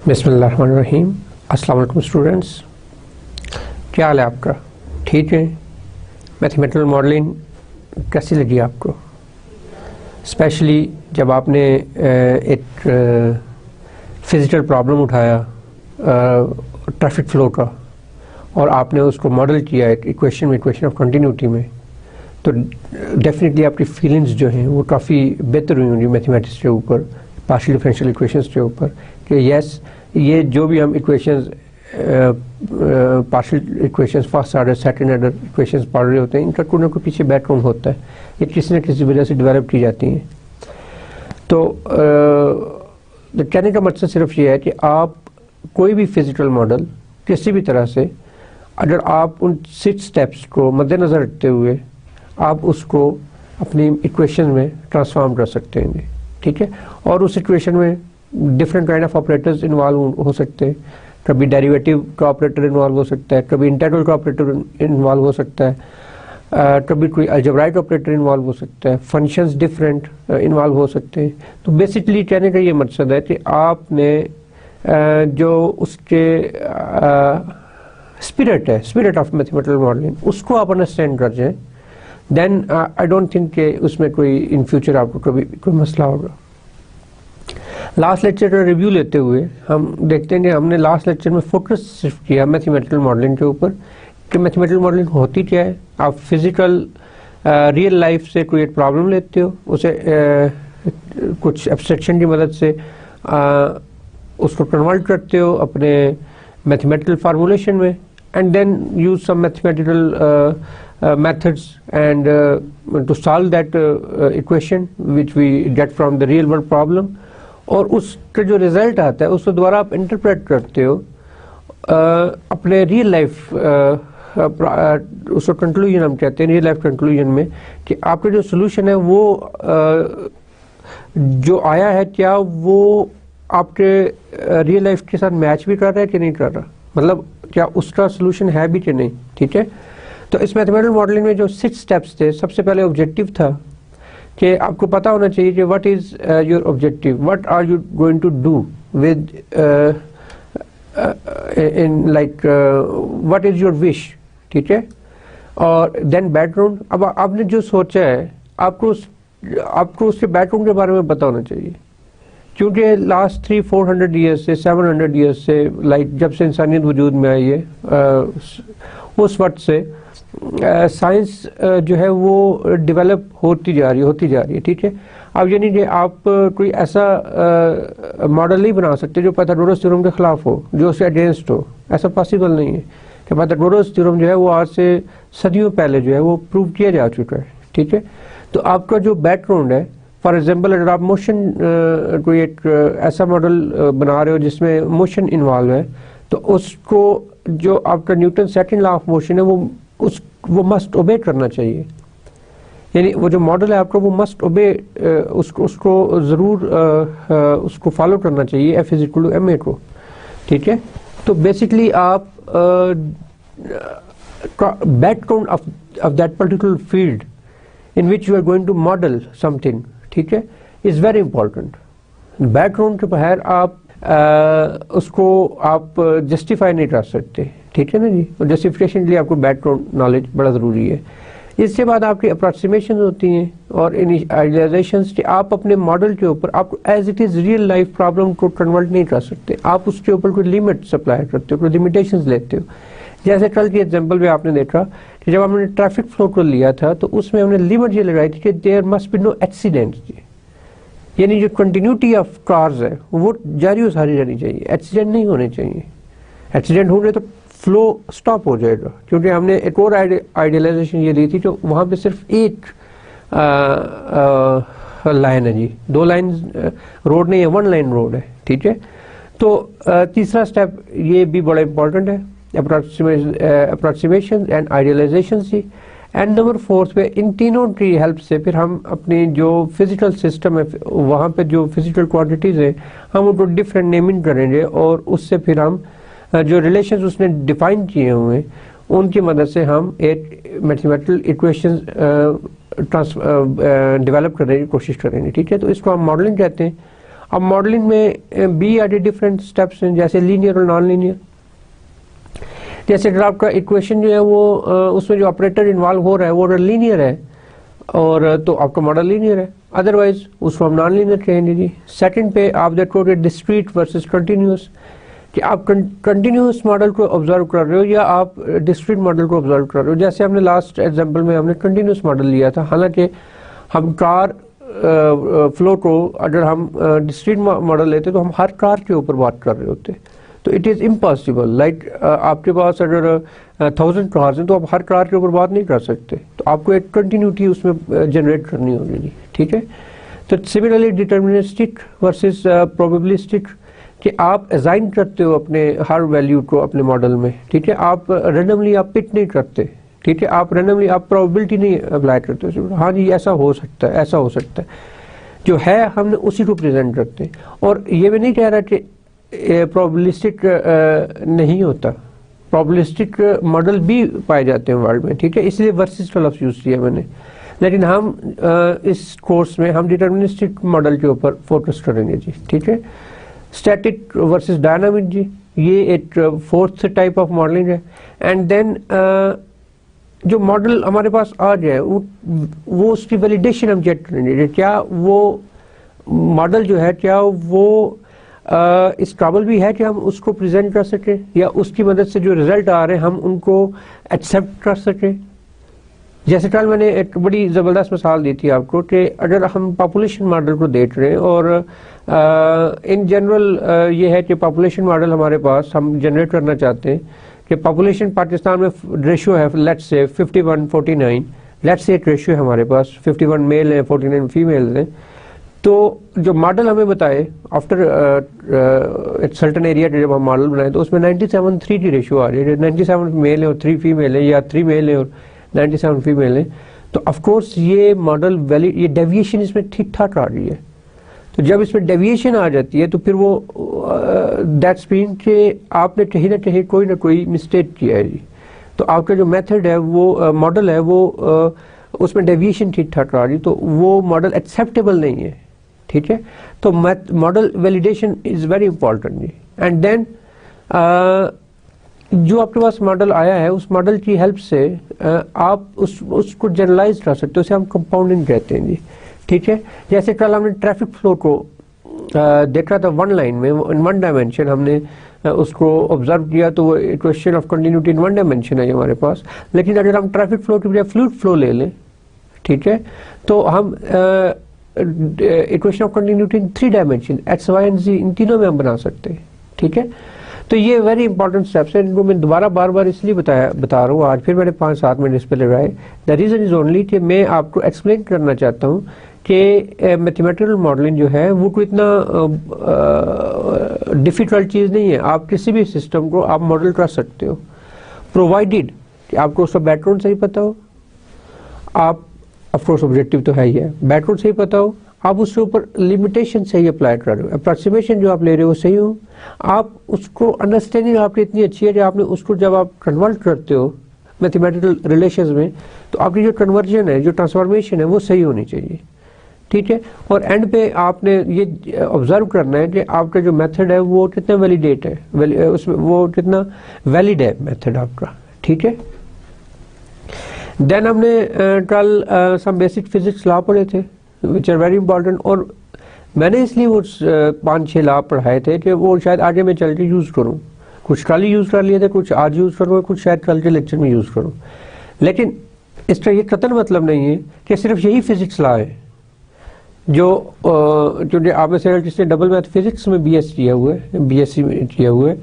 बिस्मिल्लाहिर्रहमानिर्रहीम। अस्सलाम वालेकुम स्टूडेंट्स, क्या हाल है आपका? ठीक है। मैथमेटिकल मॉडलिंग कैसी लगी आपको? स्पेशली जब आपने एक फिजिकल प्रॉब्लम उठाया ट्रैफिक फ्लो का और आपने उसको मॉडल किया एक इक्वेशन ऑफ कंटिन्यूटी में, तो डेफिनेटली आपकी फीलिंग्स जो हैं वो काफ़ी बेहतर हुई होंगी मैथमेटिक्स के ऊपर, पार्शियल डिफरेंशियल इक्वेशंस के ऊपर, कि यस ये जो भी हम equations partial equations, first order second order equations पढ़ रहे होते हैं, इनका कोई ना कोई पीछे बैकग्राउंड होता है, ये किसी न किसी वजह से डेवलप की जाती हैं। तो कहने का मकसद सिर्फ ये है कि आप कोई भी फिजिकल मॉडल किसी भी तरह से, अगर आप उन 6 स्टेप्स को मद्देनज़र रखते हुए आप उसको अपनी इक्वेशन में ट्रांसफॉर्म कर सकते हैं, ठीक है। और उस इक्वेशन में different kind of operators involve हो सकते हैं। कभी डेरिवेटिव का ऑपरेटर इन्वॉल्व हो सकता है, कभी इंटीग्रल का ऑपरेटर इन्वॉल्व हो सकता है, कभी कोई अलजेब्राइक ऑपरेटर इन्वॉल्व हो सकता है, फंक्शंस डिफरेंट इन्वॉल्व हो सकते हैं। तो बेसिकली कहने का ये मकसद है कि आपने जो उसके स्पिरिट ऑफ मैथमेटिकल मॉडलिंग, उसको आप अंडरस्टैंड कर जाएं, देन आई डोंट थिंक कि उसमें कोई इन फ्यूचर आपको कभी कोई मसला होगा। लास्ट लेक्चर का रिव्यू लेते हुए हम देखते हैं कि हमने लास्ट लेक्चर में फोकस सिर्फ किया मैथमेटिकल मॉडलिंग के ऊपर कि मैथमेटिकल मॉडलिंग होती क्या है। आप फिजिकल रियल लाइफ से कोई एक प्रॉब्लम लेते हो, उसे कुछ एब्स्ट्रैक्शन की मदद से उसको कन्वर्ट करते हो अपने मैथमेटिकल फार्मूलेशन में, and then use some mathematical methods and to solve that equation which we get from the real world problem, और उसका जो रिजल्ट आता है उसको दोबारा आप इंटरप्रेट करते हो अपने रियल लाइफ, उसको कंक्लूजन हम कहते हैं, रियल लाइफ कंक्लूजन में, कि आपका जो सोल्यूशन है वो जो आया है क्या वो आपके रियल लाइफ के साथ मैच भी कर रहा है कि नहीं कर रहा, मतलब क्या उसका सोल्यूशन है भी कि नहीं, ठीक है। तो इस मैथमेटिकल मॉडलिंग में जो 6 स्टेप्स थे, सबसे पहले ऑब्जेक्टिव था कि आपको पता होना चाहिए कि what is your objective, what are you going to do with in like what is your wish, ठीक है। और देन बैकग्राउंड, अब आपने जो सोचा है आपको उसके बैकग्राउंड के बारे में पता होना चाहिए, क्योंकि लास्ट 300-400 ईयर्स से 700 ईयर्स से, लाइक जब से इंसानियत वजूद में आई है उस वक्त से साइंस जो है वो डेवलप होती जा रही है, ठीक है। अब यानी कि आप कोई ऐसा मॉडल नहीं बना सकते जो पाइथागोरस थ्योरम के खिलाफ हो, जो उससे अगेंस्ट हो, ऐसा पॉसिबल नहीं है कि पाइथागोरस थ्योरम जो है वो आज से सदियों पहले जो है वो प्रूव किया जा चुका है, ठीक है। तो आपका जो बैकग्राउंड है, फॉर एग्जाम्पल अगर आप मोशन कोई एक ऐसा मॉडल बना रहे हो जिसमें मोशन इन्वॉल्व है, तो उसको जो आपका Newton second law of motion है वो मस्ट ओबे करना चाहिए, यानी वो जो मॉडल है आपका वो मस्ट ओबे, उसको ज़रूर उसको फॉलो करना चाहिए, F is equal to M A को, ठीक है। तो बेसिकली आप background of that particular field in which you are going to model something, ठीक है, इज़ वेरी इंपॉर्टेंट। बैकग्राउंड के बाहर आप उसको आप जस्टिफाई नहीं कर सकते, ठीक है ना जी। और जस्टिफिकेशन के लिए आपको बैकग्राउंड नॉलेज बड़ा ज़रूरी है। इसके बाद आपकी अप्रॉक्सीमेशन होती हैं और आइडियालाइजेशंस कि आप अपने मॉडल के ऊपर आप as it is real life problem को कन्वर्ट नहीं कर सकते, आप उसके ऊपर कोई लिमिट सप्लाई करते हो, कोई लिमिटेशंस लेते हो। जैसे कल की एग्जांपल में आपने देखा कि जब हमने ट्रैफिक फ्लो को लिया था तो उसमें हमने लिमिट ये लगाई थी कि there must be no accidents, यानी जो कंटिन्यूटी ऑफ कार्स है वो जारी और सारी रहनी चाहिए, एक्सीडेंट नहीं होने चाहिए। एक्सीडेंट होंगे तो फ्लो स्टॉप हो जाएगा, क्योंकि हमने एक और आइडियलाइजेशन ये दी थी तो वहाँ पे सिर्फ एक लाइन है जी, 2 लाइन रोड नहीं है, 1 लाइन रोड है, ठीक है। तो तीसरा स्टेप ये भी बड़ा इंपॉर्टेंट है, approximation and idealisation C. And number 4 पे इन तीनों की हेल्प से फिर हम अपनी जो फिजिकल सिस्टम है वहाँ पे जो फिजिकल क्वांटिटीज़ है हम उनको डिफरेंट नेमिंग करेंगे, और उससे फिर हम जो रिलेशंस उसने डिफाइन किए हुए हैं उनकी मदद से हम एक मैथमेटिकल इक्वेशन डेवलप करने की कोशिश करेंगे, ठीक है। तो इसको हम मॉडलिंग कहते हैं। अब मॉडलिंग में be are the different steps हैं, जैसे लीनियर और नॉन लीनियर। जैसे अगर आपका इक्वेशन जो है वो उसमें जो ऑपरेटर इन्वॉल्व हो रहा है वो लीनियर है और तो आपका मॉडल लीनियर है, अदरवाइज उसको हम नॉन लीनियर कहेंगे जी। सेकंड पे आप देखो डिस्क्रीट वर्सेस कंटिन्यूस, कि आप कंटिन्यूस मॉडल को ऑब्जर्व कर रहे हो या आप डिस्क्रीट मॉडल को ऑब्जर्व कर रहे हो। जैसे हमने लास्ट एग्जांपल में हमने कंटिन्यूस मॉडल लिया था, हालांकि हम कार फ्लो को अगर हम डिस्क्रीट मॉडल लेते तो हम हर कार के ऊपर बात कर रहे होते, तो इट इज़ इम्पॉसिबल। लाइक आपके पास अगर 1000 कार्स हैं तो आप हर कार के ऊपर बात नहीं कर सकते, तो आपको एक कंटिन्यूटी उसमें जनरेट करनी होगी जी, ठीक है। तो सिमिलरली डिटर्मिनिस्टिक वर्सेस प्रोबेबिलिस्टिक, कि आप असाइन करते हो अपने हर वैल्यू को अपने मॉडल में, ठीक है। आप रैंडमली आप पिक नहीं करते, ठीक है। आप रैंडमली आप प्रोबेबिलिटी नहीं अप्लाई करते, हाँ जी ऐसा हो सकता है, ऐसा हो सकता है, जो है हमने उसी को प्रेजेंट करते हैं। और ये भी नहीं कह रहा कि प्रोबेबिलिस्टिक नहीं होता, प्रोबेबिलिस्टिक मॉडल भी पाए जाते हैं वर्ल्ड में, ठीक है, इसलिए वर्सेस का लफ्ज़ यूज़ किया मैंने। लेकिन हम इस कोर्स में हम डिटर्मिनिस्टिक मॉडल के ऊपर फोकस करेंगे जी, ठीक है। स्टैटिक वर्सेस डायनामिक जी, ये एक फोर्थ टाइप ऑफ मॉडलिंग है। एंड देन जो मॉडल हमारे पास आ जाए वो उसकी वैलिडेशन हम चेक करेंगे, क्या वो मॉडल जो है क्या वो इस काबिल भी है कि हम उसको प्रेजेंट कर सकें, या उसकी मदद से जो रिजल्ट आ रहे हैं हम उनको एक्सेप्ट कर सकें। जैसे कल मैंने एक बड़ी ज़बरदस्त मिसाल दी थी आपको कि अगर हम पॉपुलेशन मॉडल को देख रहे हैं और इन जनरल ये है कि पॉपुलेशन मॉडल हमारे पास हम जनरेट करना चाहते हैं कि पॉपुलेशन पाकिस्तान में रेशियो है लेट्स से 51-49, लेट्स से एक रेशियो है हमारे पास 51 मेल है 49 फीमेल हैं। तो जो मॉडल हमें बताए आफ्टर एक सर्टन एरिया के जब हम मॉडल बनाए तो उसमें 97:3 की रेशियो आ रही है, 97 मेल है और 3 फीमेल है, या 3 मेल है और 97 फीमेल है। तो ऑफकोर्स ये मॉडल वैलिड, ये डेविएशन इसमें ठीक ठाक आ रही है। तो जब इसमें डेविएशन आ जाती है तो फिर वो दैट्स मीन कि आपने कहीं ना कहीं कोई ना कोई मिस्टेक किया है जी। तो आपका जो मेथड है वो मॉडल है वो उसमें डेविएशन ठीक ठाक आ रही, तो वो मॉडल एक्सेप्टेबल नहीं है, ठीक है। तो model validation is very important जी। एंड देन जो आपके पास मॉडल आया है उस मॉडल की हेल्प से आप उसको जनरलाइज कर सकते हो, उसे हम कंपाउंडिंग कहते हैं जी, ठीक है। जैसे कल हमने ट्रैफिक फ्लो को देखा था वन लाइन में, इन वन डायमेंशन हमने उसको ऑब्जर्व किया, तो वो equation of continuity in one dimension है हमारे पास। लेकिन अगर हम ट्रैफिक फ्लो की बजाय फ्लूइड फ्लो ले लें, ठीक है, तो हम equation of continuity in 3 dimension x y and z इन तीनों में हम बना सकते हैं, ठीक है। तो ये वेरी इंपॉर्टेंट स्टेप्स है, इनको मैं दोबारा बार बार इसलिए बता रहा हूँ, आज फिर मैंने 5-7 मिनट इस पर लगाए। द रीज़न इज़ ओनली कि मैं आपको एक्सप्लेन करना चाहता हूँ कि मैथमेटिकल मॉडलिंग जो है वो कोई इतना डिफ़िकल्ट चीज़ नहीं है। आप किसी भी सिस्टम को आप मॉडल कर सकते हो, प्रोवाइडेड कि आपको उसका बैकग्राउंड सही पता हो, आप ऑफकोर्स ऑब्जेक्टिव तो है ही है, बैकग्राउंड सही पता हो, आप उसके ऊपर लिमिटेशन सही अप्लाई कर रहे हो, अप्रॉक्सीमेशन जो आप ले रहे हो वो सही हो, आप उसको अंडरस्टैंडिंग आपकी इतनी अच्छी है कि आपने उसको जब आप कन्वर्ट करते हो मैथमेटिकल रिलेशंस में, तो आपकी जो कन्वर्जन है, जो ट्रांसफॉर्मेशन है वो सही होनी चाहिए, ठीक है। और एंड पे आपने ये ऑब्जर्व करना है कि आपका जो मेथड है वो कितना वैलिडेट है, उसमें वो कितना वैलिड है मेथड आपका, ठीक है। देन हमने कल सम बेसिक फिजिक्स लॉ पढ़े थे विच आर वेरी इंपॉर्टेंट, और मैंने इसलिए वो 5-6 लॉ पढ़ाए थे कि वो शायद आगे मैं चल के यूज़ करूँ। कुछ कल ही यूज़ कर लिए थे, कुछ आज यूज़ करूँगा, कुछ शायद कल के लेक्चर में यूज़ करूँ। लेकिन इसका ये कतन मतलब नहीं है कि सिर्फ यही फिजिक्स लॉ है जो आप में से जिसने डबल मैथ फिजिक्स में BS किया हुआ है, BSc में किया हुआ है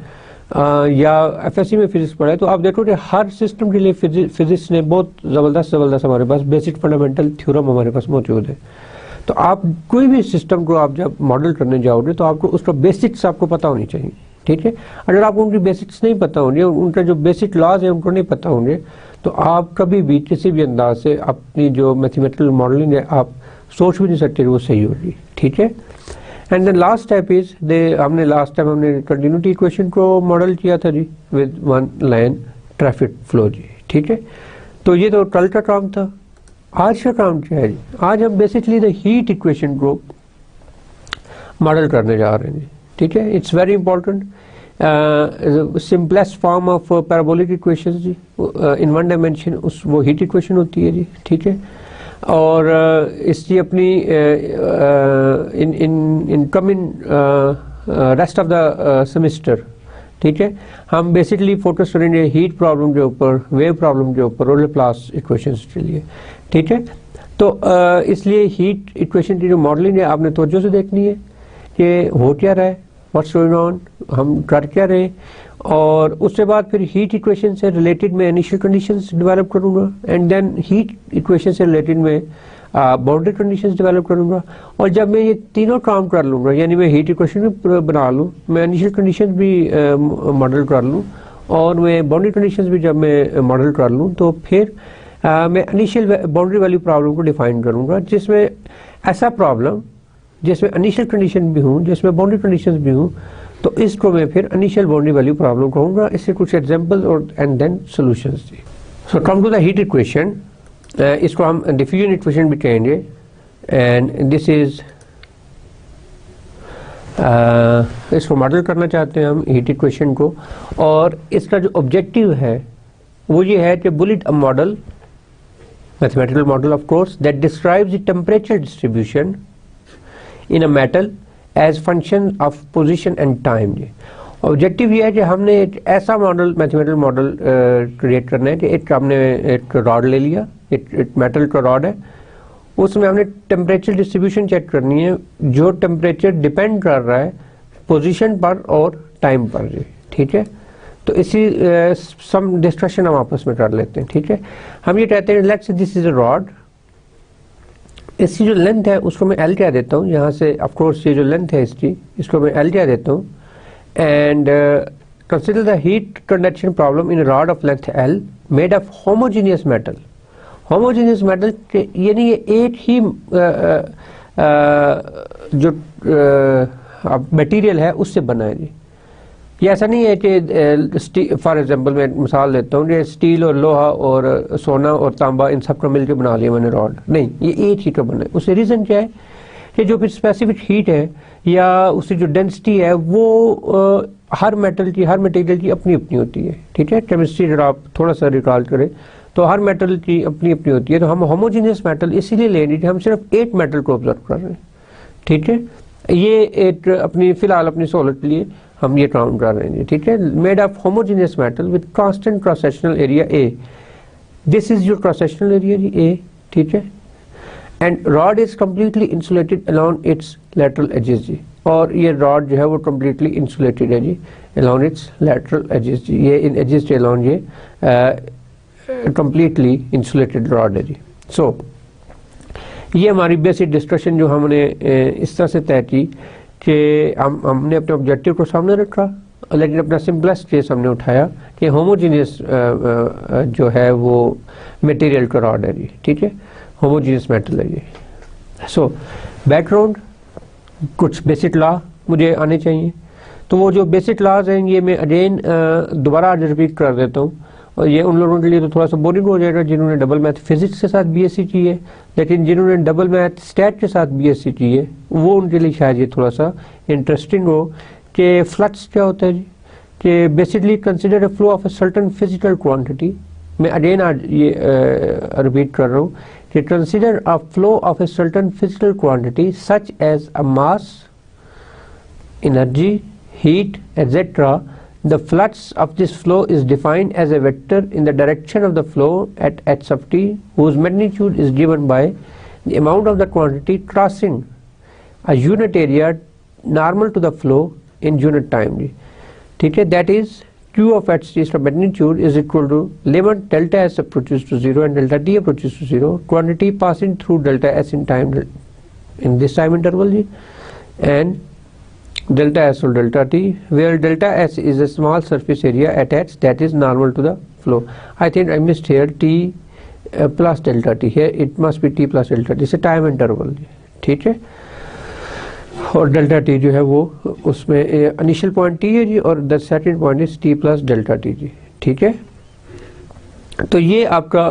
या FSc में फिजिक्स पढ़ा है, तो आप देखो कि हर सिस्टम के लिए फिजिक्स ने बहुत ज़बरदस्त हमारे पास बेसिक फंडामेंटल थ्योरम हमारे पास मौजूद है। तो आप कोई भी सिस्टम को आप जब मॉडल करने जाओगे तो आपको उसका बेसिक्स आपको पता होनी चाहिए, ठीक है। अगर आपको उनकी बेसिक्स नहीं पता होंगे, उनका जो बेसिक लॉज है उनको नहीं पता होंगे, तो आप कभी भी किसी भी अंदाज से अपनी जो मैथमेटिकल मॉडलिंग है आप सोच भी नहीं सकते वो सही होगी, ठीक है। And then last step is हमने लास्ट टाइम हमने कंटिन्यूटी इक्वेशन को मॉडल किया था जी with one line traffic flow जी, ठीक है। तो ये तो कल का काम था। आज का काम क्या है जी? आज हम बेसिकली द हीट इक्वेशन को मॉडल करने जा रहे हैं जी, ठीक है। It's very important, simplest form of parabolic equation जी, इन वन डायमेंशन उस वो हीट इक्वेशन होती है जी, ठीक है। और इसकी अपनी in coming rest of the semester, ठीक है, हम बेसिकली फोकस करेंगे हीट प्रॉब्लम के ऊपर, वेव प्रॉब्लम के ऊपर और लाप्लास इक्वेशंस के लिए, ठीक है। तो इसलिए हीट इक्वेशन की जो मॉडलिंग है आपने तवज्जो से देखनी है कि हो क्या रहा है, व्हाट्स गोइंग ऑन, हम कर क्या रहे, और उसके बाद फिर हीट इक्वेशन से रिलेटेड मैं इनिशियल कंडीशंस डेवलप करूंगा, एंड देन हीट इक्वेशन से रिलेटेड में बाउंड्री कंडीशंस डेवलप करूंगा। और जब मैं ये तीनों काम कर लूँगा, यानी मैं हीट इक्वेशन भी बना लूँ, मैं इनिशियल कंडीशंस भी मॉडल कर लूँ, और मैं बाउंड्री कंडीशंस भी जब मैं मॉडल कर लूँ, तो फिर मैं इनिशियल बाउंड्री वैल्यू प्रॉब्लम को डिफाइन करूँगा, जिसमें ऐसा प्रॉब्लम जिसमें इनिशियल कंडीशन भी हूँ, जिसमें बाउंड्री कंडीशंस भी हूँ, तो इसको मैं फिर इनिशियल बाउंड्री वैल्यू प्रॉब्लम कहूँगा। इससे कुछ एग्जांपल और एंड देन सॉल्यूशंस दी। So come to the heat equation, इसको हम डिफ्यूजन इक्वेशन भी कहेंगे, एंड दिस इज इसको मॉडल करना चाहते हैं हम हीट इक्वेशन को, और इसका जो ऑब्जेक्टिव है वो ये है कि build a model, mathematical model of course, that describes the temperature distribution in a metal as function of position and time. Objective ये है कि हमने एक ऐसा मॉडल, मैथमेटिकल मॉडल क्रिएट करना है कि एक हमने एक रॉड ले लिया, एक मेटल का रॉड है, उसमें हमने टेम्परेचर डिस्ट्रीब्यूशन चेक करनी है, जो टेम्परेचर डिपेंड कर रहा है पोजीशन पर और टाइम पर जी, ठीक है। तो इसी सम डिस्कशन हम आपस में कर लेते हैं, ठीक है। हम ये कहते हैं let's say this is a rod, इसकी जो लेंथ है उसको मैं एल कह देता हूँ, यहाँ से ऑफ कोर्स ये जो लेंथ है इसकी, इसको मैं एल कह देता हूँ, and consider the heat conduction problem in a rod of length L made of homogeneous metal. Homogeneous metal यानी ये एक ही जो मटेरियल है उससे बना है जी। ये ऐसा नहीं है कि फॉर एग्जांपल मैं मिसाल लेता हूँ कि स्टील और लोहा और सोना और तांबा इन सब को मिलकर बना लिया मैंने रॉड, नहीं, ये एक ही का बना है। उससे रीज़न क्या है कि जो फिर स्पेसिफिक हीट है या उसकी जो डेंसिटी है वो हर मेटल की, हर मटेरियल की अपनी अपनी होती है, ठीक है। केमिस्ट्री अगर आप थोड़ा सा रिकॉल करें तो हर मेटल की अपनी अपनी होती है। तो हम होमोजीनियस मेटल इसीलिए ले रहे हैं, हम सिर्फ एक मेटल को ऑब्जर्व कर रहे हैं, ठीक है। ये एक अपनी फिलहाल अपनी सहूलत के लिए हम ये काउंट कर रहे हैं, ठीक है। Made of homogeneous metal with constant cross sectional area A, this is your cross sectional area जी ए, ठीक है। And rod is completely insulated along its lateral edges जी, और ये रॉड जो है वो कम्प्लीटली इंसुलेटेड है जी अलॉन्ग इट्स लैटरल एजेस जी, ये इन एजेस के अलॉन्ग ये कम्प्लीटली इंसुलेटेड रॉड है जी। सो ये हमारी बेसिक डिस्कशन जो हमने इस तरह से तय की कि हमने अपने ऑब्जेक्टिव को सामने रखा, लेकिन अपना सिंपलेस्ट केस हमने उठाया कि होमोजीनियस जो है वो मटेरियल का रॉड है जी, ठीक है, होमोजीनियस मेटल है जी। सो बैकग्राउंड, कुछ बेसिक लॉ मुझे आने चाहिए, तो वो जो बेसिक लॉज हैं ये मैं अगेन दोबारा रिपीट कर देता हूँ, और ये उन लोगों के लिए तो थोड़ा सा बोरिंग हो जाएगा जिन्होंने डबल मैथ फिजिक्स के साथ बीएससी की है, लेकिन जिन्होंने डबल मैथ स्टैट के साथ बीएससी की है वो उनके लिए शायद ये थोड़ा सा इंटरेस्टिंग हो कि फ्लक्स क्या होता है जी, कि basically consider a flow of a certain physical quantity. मैं अगेन आज ये रिपीट कर रहा हूँ कि consider a flow of a certain physical quantity such as a mass, energy, heat, etc. The flux of this flow is defined as a vector in the direction of the flow at h sub t, whose magnitude is given by the amount of the quantity crossing a unit area normal to the flow in unit time. ठीक है, that is q of h t is the magnitude is equal to limit delta s approaches to 0 and delta t approaches to 0, quantity passing through delta s in time, in this time interval, and delta s or delta t, where delta s is a small surface area at h that is normal to the flow. I think I missed here t plus delta t, here it must be t plus delta t, it's a time interval, ठीक है। और delta T जो है वो उसमें initial point T है जी, और the second point is T plus delta T जी, ठीक है। तो ये आपका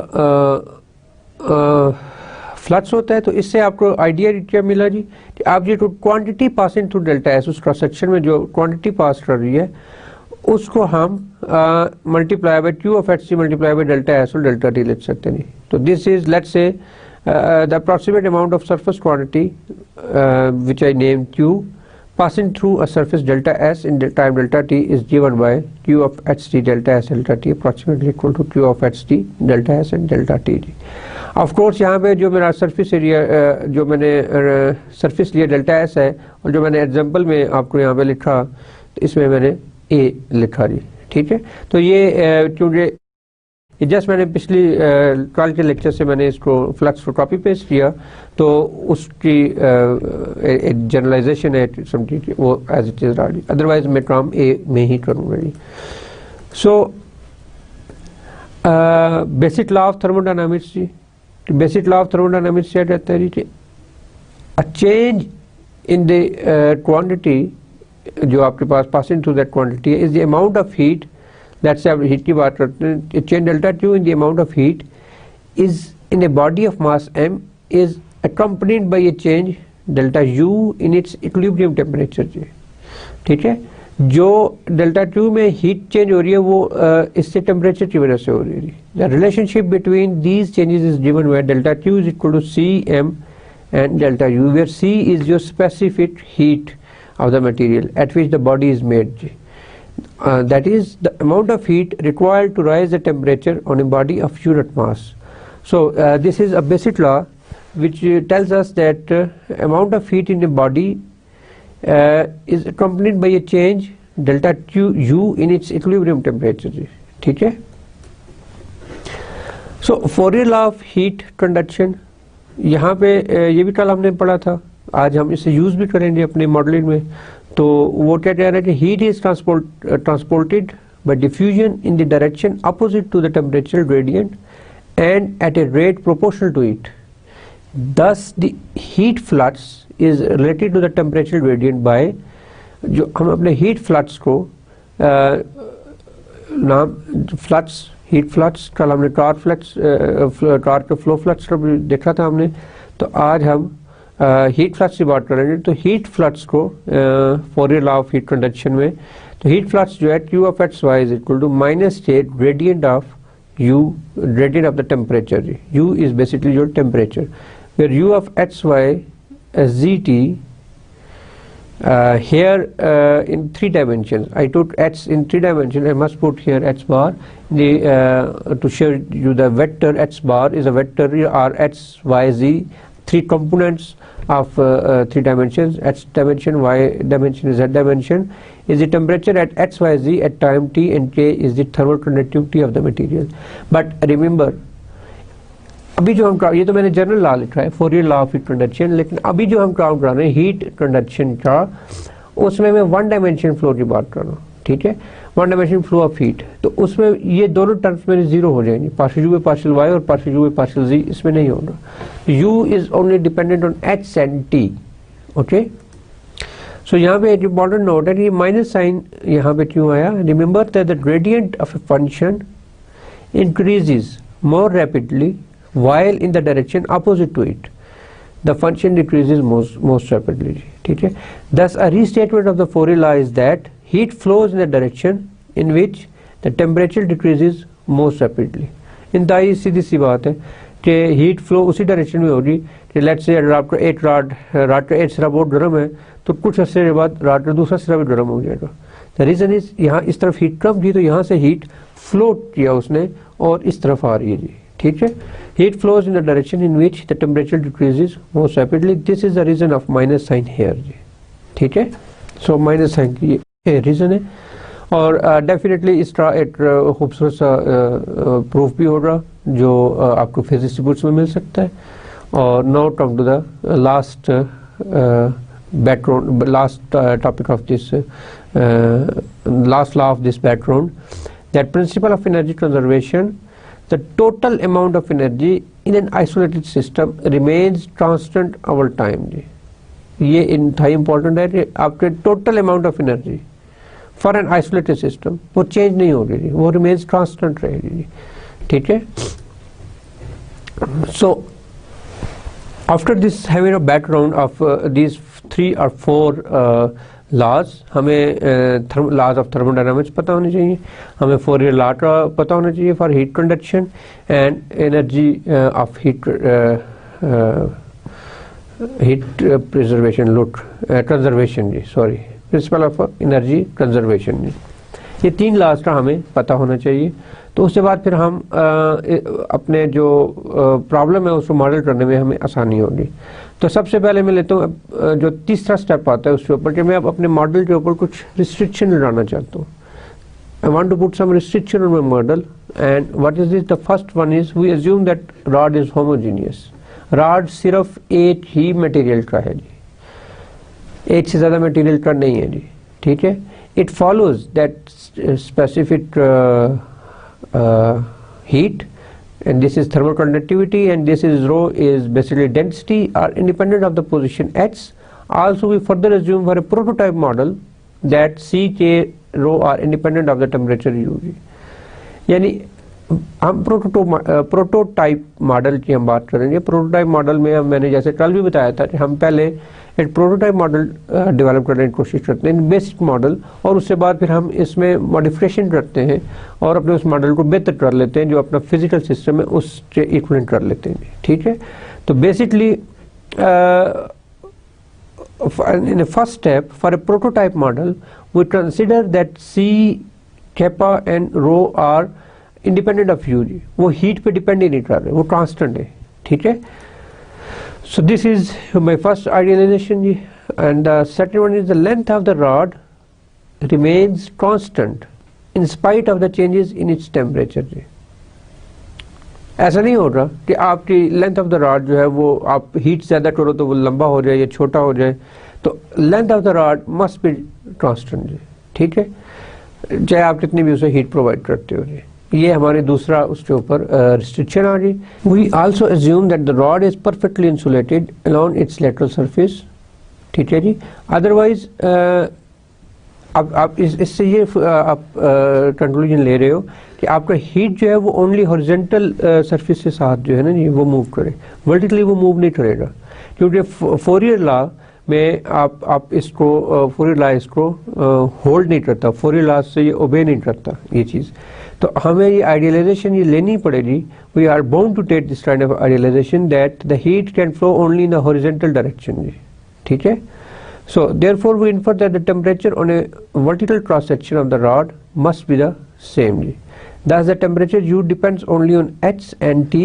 फ्लक्स होता है। तो इससे आपको आइडिया क्या मिला जी कि आप ये quantity passing through delta S, उस क्रॉस सेक्शन में जो क्वांटिटी पास कर रही है उसको हम multiply by Q of H C multiply by delta S और डेल्टा टी लिख सकते हैं। तो this is let's say the approximate amount of surface quantity which I name Q passing through a surface delta s in time delta t is given by q of h t delta s delta t approximately equal to q of h t delta s and delta t। Of course यहाँ पे जो मेरा surface area जो मैंने surface लिया delta S है और जो मैंने एग्जांपल में आपको यहाँ पे लिखा तो इसमें मैंने ए लिखा जी, ठीक है। तो ये क्योंकि जस्ट मैंने पिछली कल के लेक्चर से मैंने इसको फ्लक्स को कॉपी पेस्ट किया तो उसकी एक जनरलाइजेशन है समझिए वो एज इट इज रहा, अदरवाइज मैं काम ए में ही करूँगा जी। So basic law of thermodynamics जी, बेसिक लॉ ऑफ थर्मोडायनामिक्स क्या कहता है जी, a change in the quantity जो आपके पास passing through that quantity is the amount of heat, that's आप हीट की बात करते हैं, change delta q in the amount of heat is in a body of mass m is accompanied by a change delta u in its equilibrium temperature जी, ठीक है। जो delta Q में heat change हो रही है वो इससे टेम्परेचर की वजह से हो रही है। The relationship between these changes is given by delta Q is equal to C M and delta U, where C is your specific heat of the material at which the body is made जी। That is the amount of heat required to rise the temperature on a body of unit mass. So this is a basic law which tells us that amount of heat in a body is accompanied by a change delta Q U in its equilibrium temperature, ठीक है। So Fourier law of heat conduction, यहाँ पे ये भी कल हमने पढ़ा था, आज हम इसे यूज भी करेंगे अपने मॉडलिंग में। तो वो क्या कह रहा है कि heat is transported by diffusion in the direction opposite to the temperature gradient and at a rate proportional to it, thus the heat flux is related to the temperature gradient by, जो हम अपने heat flux को नाम flux heat flux कल हमने car flux car के flow flux का भी देखा था हमने। तो आज हम हीट फ्लक्स की बात करेंगे। तो हीट फ्लक्स को Fourier law of heat conduction में तो हीट फ्लक्स जो है q of x y is equal to minus k gradient of u, gradient of the temperature, u is basically your temperature, where u of x y z t here in 3 dimensions. I took h in 3 dimensions. I must put here h bar to show you the vector h bar is a vector or x y z, 3 components of 3 dimensions, x dimension, y dimension, z dimension, is the temperature at x y z at time t, and k is the thermal conductivity of the material. But remember, अभी जो हम ये तो मैंने general law लिखा है Fourier law of heat conduction, लेकिन अभी जो हम काम कर रहे हैं हीट कंडक्शन का उसमें मैं 1 डायमेंशन फ्लो की बात कर रहा हूँ, ठीक है, 1 डायमेंशन फ्लो ऑफ हीट। तो उसमें ये दोनों टर्म्स मेरे जीरो हो जाएंगे, partial u by partial y और partial u by partial z, इसमें नहीं होगा। U is only dependent on h and t, okay. So यहाँ पे एक इंपॉर्टेंट नोट है, ये माइनस साइन यहाँ पे क्यों आया? Remember that the gradient of a function increases more rapidly while in the direction opposite to it, the function decreases most rapidly, ठीक है। Thus a restatement of the Fourier law is that heat flows in the direction in which the temperature decreases most rapidly। इंतहाई सीधी सी बात है कि heat flow उसी direction में होगी कि लेट्स से अगर आपका एक राड का एक सिरा बहुत गर्म है तो कुछ अर्से के बाद राड का दूसरा सिरा भी गर्म हो जाएगा। द रीजन इज यहाँ इस तरफ हीट कम थी तो यहाँ से हीट फ्लो किया उसने और इस तरफ आ रही है जी, ठीक है। Heat flows in the direction in which the temperature decreases most rapidly. This is the reason of minus sign here, ठीक है। So minus sign की ये reason है और definitely इसका एक खूबसूरत सा प्रूफ भी होगा जो आपको फिजिक्स बुक्स में मिल सकता है। और now come to the last background, last topic of this last law of this background, that principle of energy conservation. The total amount of energy in an isolated system remains constant over time जी। ये इंतहाई important है कि आपके total amount of energy for an isolated system वो change नहीं होगी जी, वो remains constant रहेगी जी, ठीक है। So after this having a background of these 3 or 4 laws, हमें लॉज ऑफ थर्मोडायनामिक्स पता होने चाहिए, हमें फोरियर लॉ पता होना चाहिए for heat conduction and energy of heat preservation conservation जी, sorry, principle of energy conservation जी। ये 3 लॉज का हमें पता होना चाहिए। तो उसके बाद फिर हम अपने जो प्रॉब्लम है उसको मॉडल करने में हमें आसानी होगी। तो सबसे पहले मैं लेता हूँ जो तीसरा स्टेप आता है उसके ऊपर, कि मैं अब अपने मॉडल के ऊपर कुछ रिस्ट्रिक्शन लगाना चाहता हूँ। I want to put some restriction on my model, and what is this? The first one is we assume that rod is homogeneous. Rod सिर्फ एक ही मटेरियल का है जी, एक से ज़्यादा मटेरियल का नहीं है जी, ठीक है। It follows that specific heat, and this is thermal conductivity, and this is rho is basically density, are independent of the position h. Also we further assume for a prototype model that c, k, rho are independent of the temperature u. यानी हम prototype model की हम बात करेंगे। Prototype model में मैंने जैसे कल भी बताया था कि हम पहले एक प्रोटोटाइप मॉडल डेवलप करने की कोशिश करते हैं, बेसिक मॉडल, और उसके बाद फिर हम इसमें मॉडिफिकेशन करते हैं और अपने उस मॉडल को बेहतर कर लेते हैं, जो अपना फिजिकल सिस्टम है उससे इक्वलेंट कर लेते हैं, ठीक है। तो basically in a first step for a prototype model we consider that C, kappa and rho are independent of u। वो हीट पे डिपेंड ही नहीं कर रहे, वो कांस्टेंट है, ठीक है। So this is my first idealization ji, and the second one is the length of the rod remains constant in spite of the changes in its temperature जी। ऐसा नहीं होगा कि आपकी लेंथ ऑफ द रॉड जो है वो आप heat ज़्यादा करो तो वो लंबा हो जाए या छोटा हो जाए, तो length of the rod must be constant जी, ठीक है, चाहे आप कितनी भी उसे हीट प्रोवाइड करते हो जी। ये हमारे दूसरा उसके ऊपर रिस्ट्रिक्शन आ गई। We also assume that the rod is perfectly insulated along its lateral surface, ठीक है जी। अदरवाइज अब आप इससे ये आप कंक्लूजन ले रहे हो कि आपका हीट जो है वो ओनली हॉरिजॉन्टल सरफेस के साथ जो है ना जी वो मूव करे, वर्टिकली वो मूव नहीं करेगा, क्योंकि फोरियर लॉ में आप इसको फोरियर लॉ इसको होल्ड नहीं करता, फोरियर लॉ से ये ओबे नहीं करता ये चीज़। तो हमें ये आइडियलाइजेशन ये लेनी पड़ेगी। We are bound to take this kind of idealization that the heat can flow only in the horizontal direction जी, ठीक है। So therefore we infer that the temperature on a vertical cross section of the rod must be the same. Thus the temperature U depends only on H and T,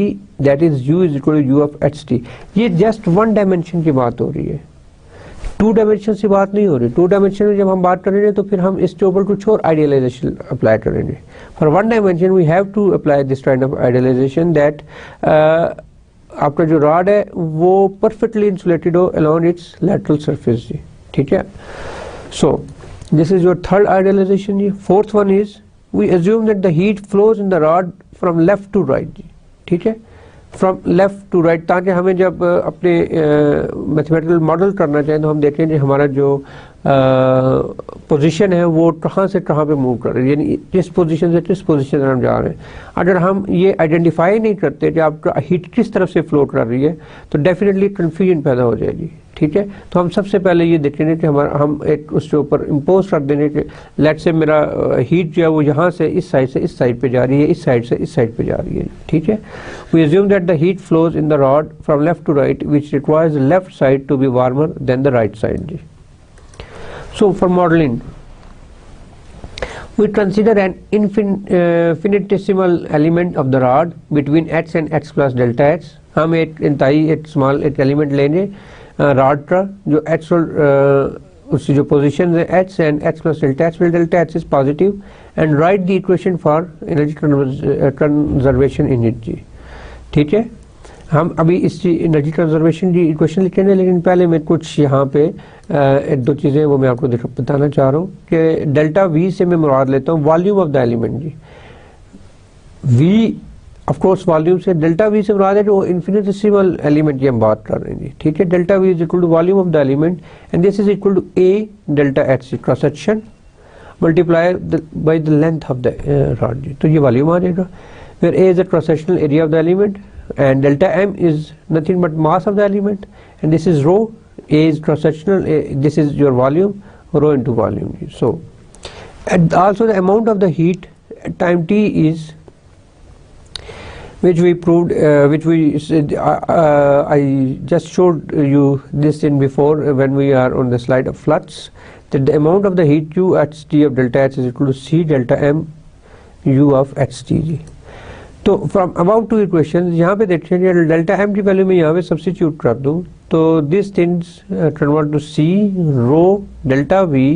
that is U is equal to U of HT. ये just one dimension की बात हो रही है, 2 dimensions की बात नहीं हो रही। 2 dimension में जब हम बात करेंगे तो फिर हम इसके ऊपर कुछ और idealization apply करेंगे। For 1 dimension we have to apply this kind of idealization that आपका जो rod है वो perfectly insulated हो along its lateral surface जी, ठीक है। So this is your third idealization ji. Fourth one is we assume that the heat flows in the rod from left to right जी, ठीक है, from left to right, ताकि हमें जब अपने mathematical model करना चाहें तो हम देखें कि हमारा जो पोजीशन है वो कहाँ से कहाँ पे मूव कर रही है, यानी किस पोजीशन से किस पोजीशन में हम जा रहे हैं। अगर हम ये आइडेंटिफाई नहीं करते कि आपका हीट किस तरफ से फ्लो कर रही है तो डेफिनेटली कन्फ्यूजन पैदा हो जाएगी, ठीक है। तो हम सबसे पहले ये देखेंगे कि हम एक उसके ऊपर इम्पोज कर देंगे कि लेट से मेरा हीट जो है वो यहाँ से इस साइड पे जा रही है, इस साइड से इस साइड पे जा रही है, ठीक है। We assume that the heat flows in the rod from left to right which requires the left side to be warmer than the right side जी। So for modeling we consider an infinitesimal element of the rod between h and h plus delta h। हम एक इंतहाई एक small एक element लेंगे rod का जो h और उसकी जो पोजीशन है h and h plus delta h, where delta h is positive, and write the equation for energy conservation in it जी, ठीक है। हम अभी इस एनर्जी कंजर्वेशन की इक्वेशन लिखेंगे, लेकिन पहले मैं कुछ यहाँ पे एक दो चीज़ें वो मैं आपको बताना चाह रहा हूँ कि डेल्टा वी से मैं मुराद लेता हूँ वॉल्यूम ऑफ द एलिमेंट जी। वी ऑफ कोर्स वॉल्यूम से, डेल्टा वी से मुराद है जो इन्फिनिटेसिमल एलिमेंट की हम बात कर रहे हैं जी, ठीक है। Delta v is equal to volume of the element and this is equal to A delta h cross section multiply by the length of the rod जी, तो ये वॉल्यूम आ जाएगा। फिर A is the cross sectional area of the element and delta m is nothing but mass of the element, and this is rho. A is cross-sectional, this is your volume, rho into volume. So, and also the amount of the heat at time t is, which we proved, which we said, I just showed you this in before when we are on the slide of flux, that the amount of the heat Q at T of delta H is equal to C delta M U of HT. तो from about two equation यहाँ पे देखते हैं delta m की value में यहाँ पे substitute कर दूँ तो this things convert to C rho delta V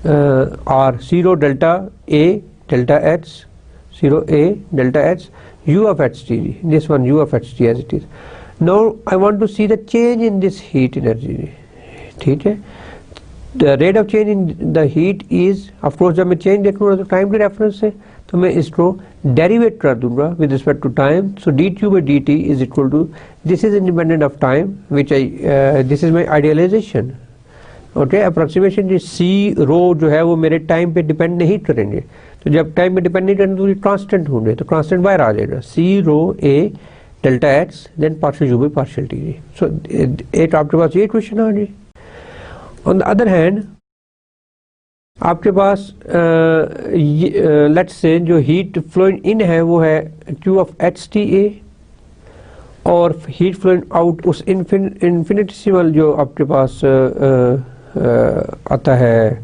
R C rho delta A delta H C rho A delta H u of ht, this one u of ht as it is. Now I want to see the change in this heat energy. ठीक है, the rate of change in the heat is, of course जब मैं change देखूँगा तो time के reference से तो मैं इसको derivate कर दूँगा with respect to time. So dq by dt is equal to, this is independent of time, which I this is my idealization. Okay, approximation ji c rho जो है वो मेरे time पे depend नहीं करेंगे, तो जब टाइम में डिपेंड नहीं करेंगे तो ये कांस्टेंट होंगे, तो कांस्टेंट बाहर आ जाएगा c rho A delta x then partial u by partial t. So एक आपके पास ये क्वेश्चन आ गई. ऑन द अदर हैंड आपके पास लेट्स से जो हीट फ्लोइंग इन है वो है q of H T A, और हीट फ्लोइंग आउट उस इन्फिनिटेसिमल जो आपके पास आता है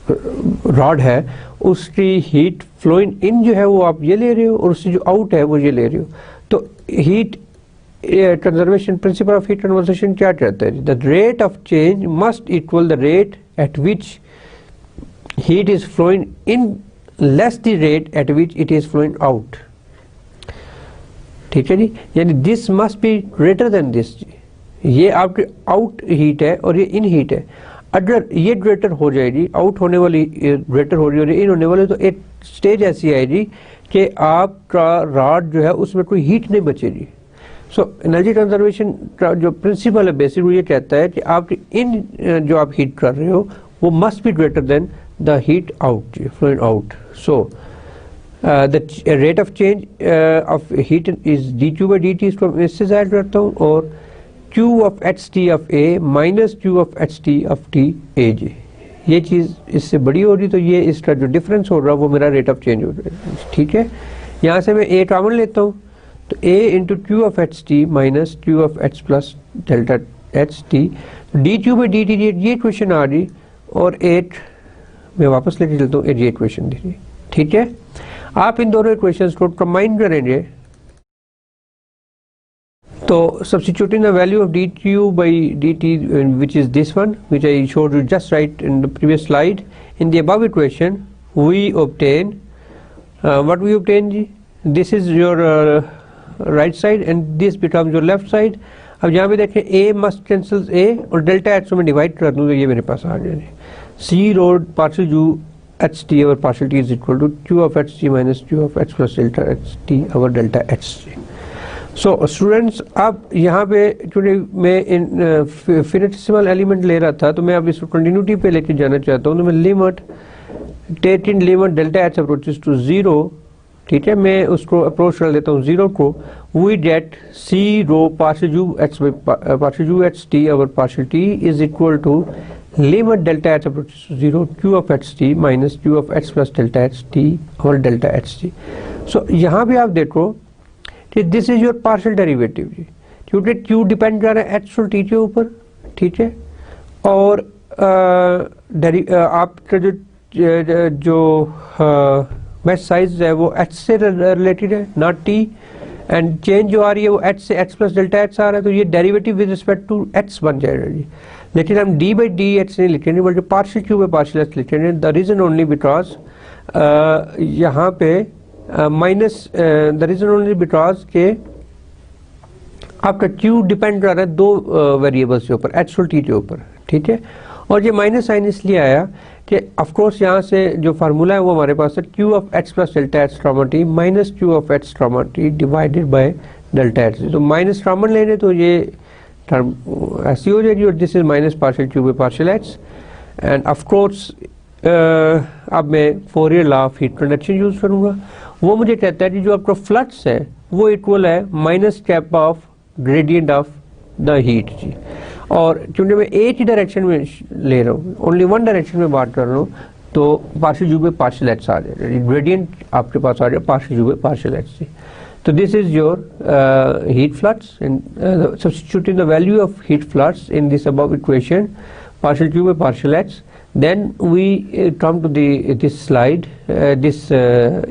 रॉड है, उसकी हीट फ्लोइंग इन जो है वो आप ये ले रहे हो और उससे जो आउट है वो ये ले रहे हो. तो heat conservation principle of heat conservation क्या कहता है, the rate of change must equal the rate at which heat is flowing in less the rate at which it is flowing out. ठीक है जी, यानी this must be greater than this. ये आपकी out heat है और ये इन heat है. अगर ये ग्रेटर हो जाएगी, आउट होने वाली ग्रेटर हो रही है, इन होने वाली, तो एक स्टेज ऐसी आएगी कि आपका रॉड जो है उसमें कोई हीट नहीं बचेगी. सो एनर्जी कंजर्वेशन का जो प्रिंसिपल है बेसिक वो ये कहता है कि आपकी इन जो आप हीट कर रहे हो वो must be greater than the heat out flowing out. So the rate of change of heat is D Q by D T, इसको मैं इससे ज़ाहिर करता हूँ, और Q of HT of A minus Q of HT of T AJ. ये चीज़ इससे बड़ी हो रही तो ये इसका जो डिफरेंस हो रहा वो मेरा रेट ऑफ चेंज हो रहा है. ठीक है, यहाँ से मैं A कॉमन लेता हूँ तो A into Q of H t minus q of h plus delta h T, D Q by D T ये क्वेश्चन आ रही, और 8 मैं वापस लेके चलता हूँ, ये क्वेश्चन दीजिए. ठीक है, आप इन दोनों इक्वेशंस को कंबाइन करेंगे तो substituting the value of dq by dt, which is this one, which I showed you just right in the previous slide, in the above equation we obtain what we obtain ji, this is your right side and this becomes your left side. अब यहाँ पे देखें a must cancels a और delta h में divide कर दूँ तो ये मेरे पास आ जाए c rho partial u h t और partial t is equal to q of H t minus q of h plus delta h t और delta h t. So students, अब यहाँ पे क्योंकि मैं इनफिनिटेसिमल एलिमेंट ले रहा था तो मैं अब इसको कंटिन्यूटी पे लेके जाना चाहता हूँ, तो मैं limit taking limit delta H approaches to zero. ठीक है, मैं उसको अप्रोच कर लेता हूँ जीरो को, we get c rho partial u h t और partial t is equal to limit delta H approaches to zero q of H t minus q of h plus delta h t और delta h t. So यहाँ पे आप देखो this is your partial derivative जी, क्योंकि q depend कर रहा है एच और टी के ऊपर. ठीक है, और आपका जो मैश साइज है वो एच से रिलेटेड है, नॉट टी, एंड चेंज जो आ रही है वो एच से एच प्लस डेल्टा एच आ रहा है, तो ये derivative with respect to H बन जाएगा जी. लेकिन हम डी बाई डी एच नहीं लिखेंगे बल्कि partial Q by partial H लिखेंगे. द रीजन ओनली बिकॉज यहाँ पे minus the reason only because के आपका Q डिपेंड कर रहा है दो वेरिएबल्स के ऊपर, एच और टी के ऊपर. ठीक है, और ये माइनस साइन इसलिए आया कि ऑफ कोर्स यहाँ से जो फार्मूला है वो हमारे पास है Q of h plus delta H trauma T minus Q of H trauma T divided by delta H. तो माइनस कॉमन ले लें तो ये टर्म ऐसी हो जाएगी, और this is minus partial Q by partial H, end of course अब मैं Fourier law of heat conduction use करूँगा। वो मुझे कहता है कि जो आपका फ्लक्स है वो इक्वल है minus step of gradient of the heat जी। और क्योंकि मैं एक ही डायरेक्शन में ले रहा हूँ, ओनली वन डायरेक्शन में बात कर रहा हूँ, तो पार्शियल यू पे पार्शियल एच आ जाएगा, ग्रेडियंट आपके पास आ जाएगा पार्शियल यू पे पार्शियल एच से। So this is your heat flux, and substituting the value of heat flux in this above equation, partial Q by partial H. Then we come to this slide, this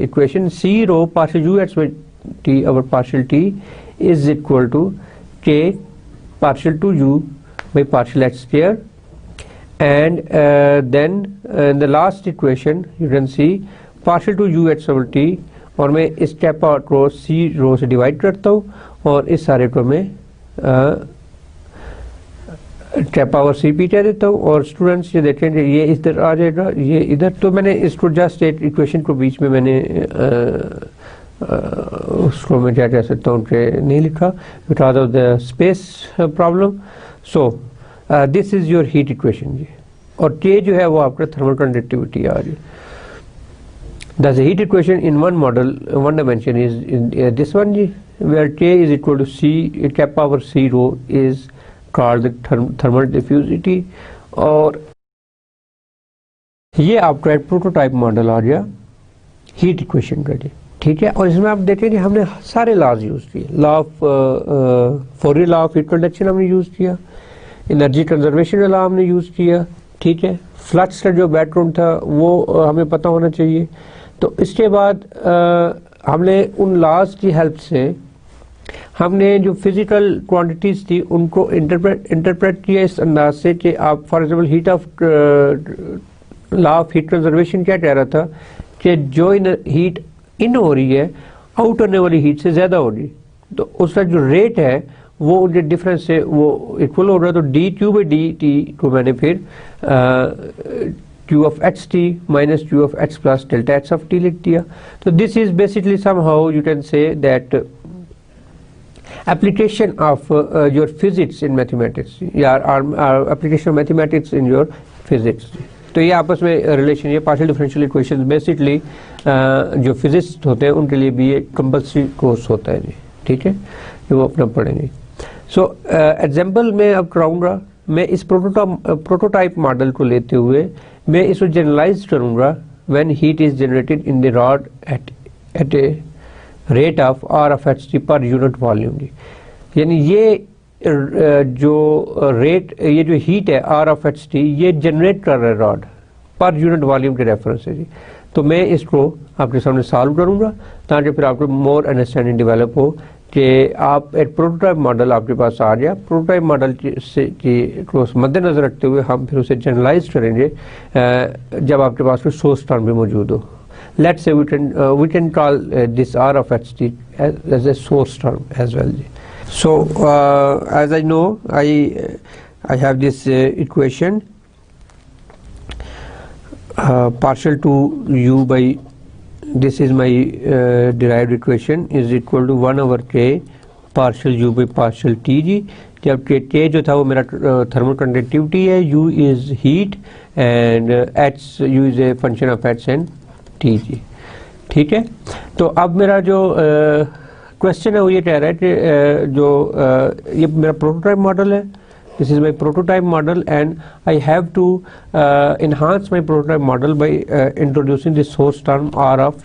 equation C rho partial U H by T, our partial T is equal to K partial 2U by partial H square. And then in the last equation you can see partial 2U H over T, और मैं इस step को सी रो से divide करता हूँ और इस सारे को मैं स्टेप पावर सी पी कह देता हूँ। और स्टूडेंट्स ये देखेंगे ये इधर आ जाएगा, ये इधर, तो मैंने इसको जस्ट एक इक्वेशन को बीच में मैंने उसको मैं क्या कह सकता हूँ कि नहीं लिखा because of the space problem. So this is your heat equation जी। और के जो है वो आपका थर्मल कंडक्टिविटी आ रही है। Thus the heat equation in one model, one dimension is this one ji, where K is equal to C, cap power C rho is called the thermal diffusivity। और ये आपका एक प्रोटोटाइप मॉडल आ गया heat equation का जी, ठीक है। और इसमें आप देखें कि हमने सारे लॉज यूज़ किए, law of Fourier law of heat conduction हमने यूज़ किया, एनर्जी कंजर्वेशन का लॉ हमने यूज़ किया, ठीक है। फ्लक्स का जो बैकग्राउंड था वो हमें पता होना चाहिए। तो इसके बाद हमने उन लॉज की हेल्प से हमने जो फिजिकल क्वांटिटीज़ थी उनको इंटरप्रेट किया इस अंदाज से कि आप for example heat of law of heat conservation क्या कह रहा था कि जो हीट इन हो रही है आउट होने वाली हीट से ज़्यादा हो रही, तो उसका जो रेट है वो उनके डिफरेंस से वो इक्वल हो रहा है। तो d Q by D T को मैंने फिर Q of HT minus Q of H plus delta H of T लिख दिया। तो this is basically somehow you can say that application of your physics in mathematics या application of mathematics in your physics। तो ये आपस में relation, ये partial differential equation basically जो फिजिक्स होते हैं उनके लिए भी ये कंपल्सरी कोर्स होता है जी, ठीक है, जो वो अपना पढ़ेंगे। सो एग्जाम्पल मैं अब कराऊंगा, मैं इस प्रोटोटाइप मॉडल को लेते हुए मैं इसको जनरलाइज करूंगा when heat is generated in the rod at a rate of r of H t per unit volume जी। यानी ये जो रेट, ये जो हीट है आर ऑफ एच टी, ये जनरेट कर रहा है रॉड पर यूनिट वॉल्यूम के रेफरेंस से जी। तो मैं इसको आपके सामने सॉल्व करूंगा ताकि फिर आपको मोर अंडरस्टैंडिंग डेवलप हो कि आप एक प्रोटोटाइप मॉडल आपके पास आ गया। प्रोटोटाइप मॉडल से को मद्देनजर रखते हुए हम फिर उसे जनरलाइज करेंगे जब आपके पास कोई सोर्स टर्म भी मौजूद हो। Let's say we can call this R of H T as a source term as well जी। So as I know I have this equation partial to u by this is my derived equation is equal to 1 over k partial u by partial t जी। जब k जो था वो मेरा thermal conductivity है, u is heat and h u is a function of h and t जी, ठीक है। तो अब मेरा जो क्वेश्चन है वो ये कह रहा है कि जो ये मेरा प्रोटोटाइप मॉडल है, this is my prototype model and I have to enhance my prototype model by introducing the source term r of